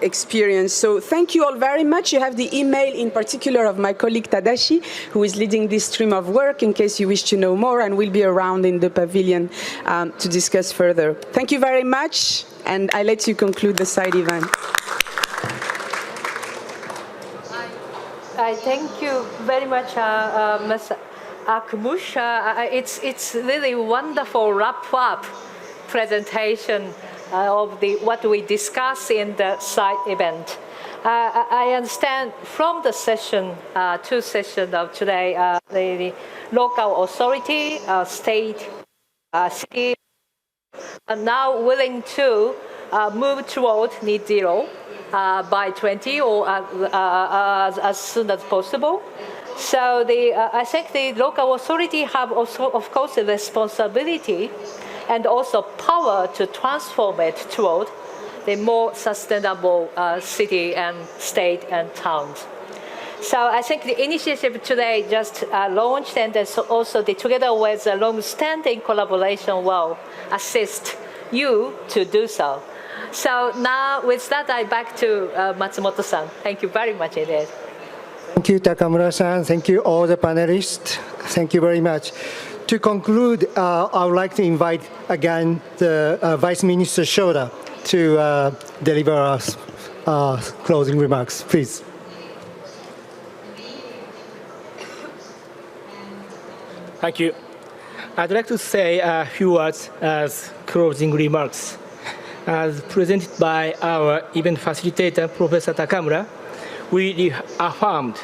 O: experience. So thank you all very much. You have the email in particular of my colleague Tadashi, who is leading this stream of work, in case you wish to know more, and we'll be around in the pavilion to discuss further. Thank you very much, and I let you conclude the side event.
F: I thank you very much, Ms. Akmush. It's really wonderful wrap-up presentation of what we discuss in the side event. I understand from the session, two sessions of today, the local authority, state, city, are now willing to move toward net zero by 20 or as soon as possible. So I think the local authority have also, of course, a responsibility and also power to transform it toward the more sustainable city and state and towns. So I think the initiative today just launched, and also together with a long-standing collaboration will assist you to do so. So now with that, I back to Matsumoto-san. Thank you very much indeed.
A: Thank you, Takamura-san. Thank you, all the panelists. Thank you very much. To conclude, I would like to invite again the Vice Minister Shoda to deliver us closing remarks, please.
B: Thank you. I'd like to say a few words as closing remarks. As presented by our event facilitator, Professor Takamura, we reaffirmed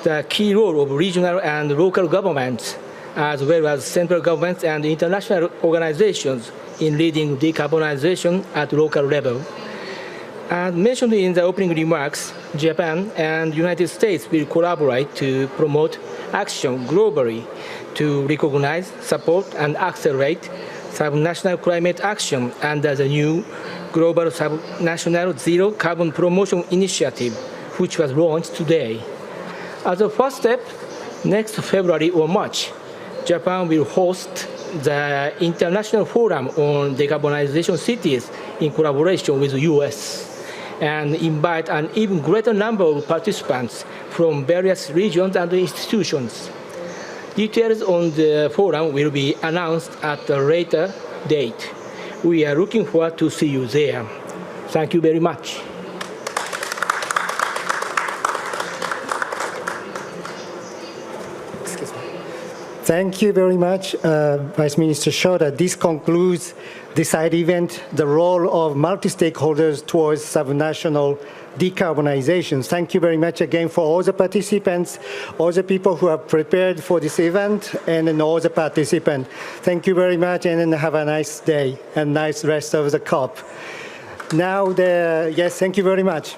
B: the key role of regional and local governments, as well as central governments and international organizations in leading decarbonization at local level. As mentioned in the opening remarks, Japan and the United States will collaborate to promote action globally to recognize, support, and accelerate subnational climate action under the new Global Subnational Zero Carbon Promotion Initiative, which was launched today. As a first step, next February or March, Japan will host the International Forum on Decarbonization Cities in collaboration with the US and invite an even greater number of participants from various regions and institutions. Details on the forum will be announced at a later date. We are looking forward to see you there. Thank you very much.
A: Thank you very much, Vice Minister Shota. This concludes the side event, the role of multi-stakeholders towards subnational decarbonization. Thank you very much again for all the participants, all the people who have prepared for this event, and then all the participants. Thank you very much, and then have a nice day and nice rest of the COP. Now, yes, thank you very much.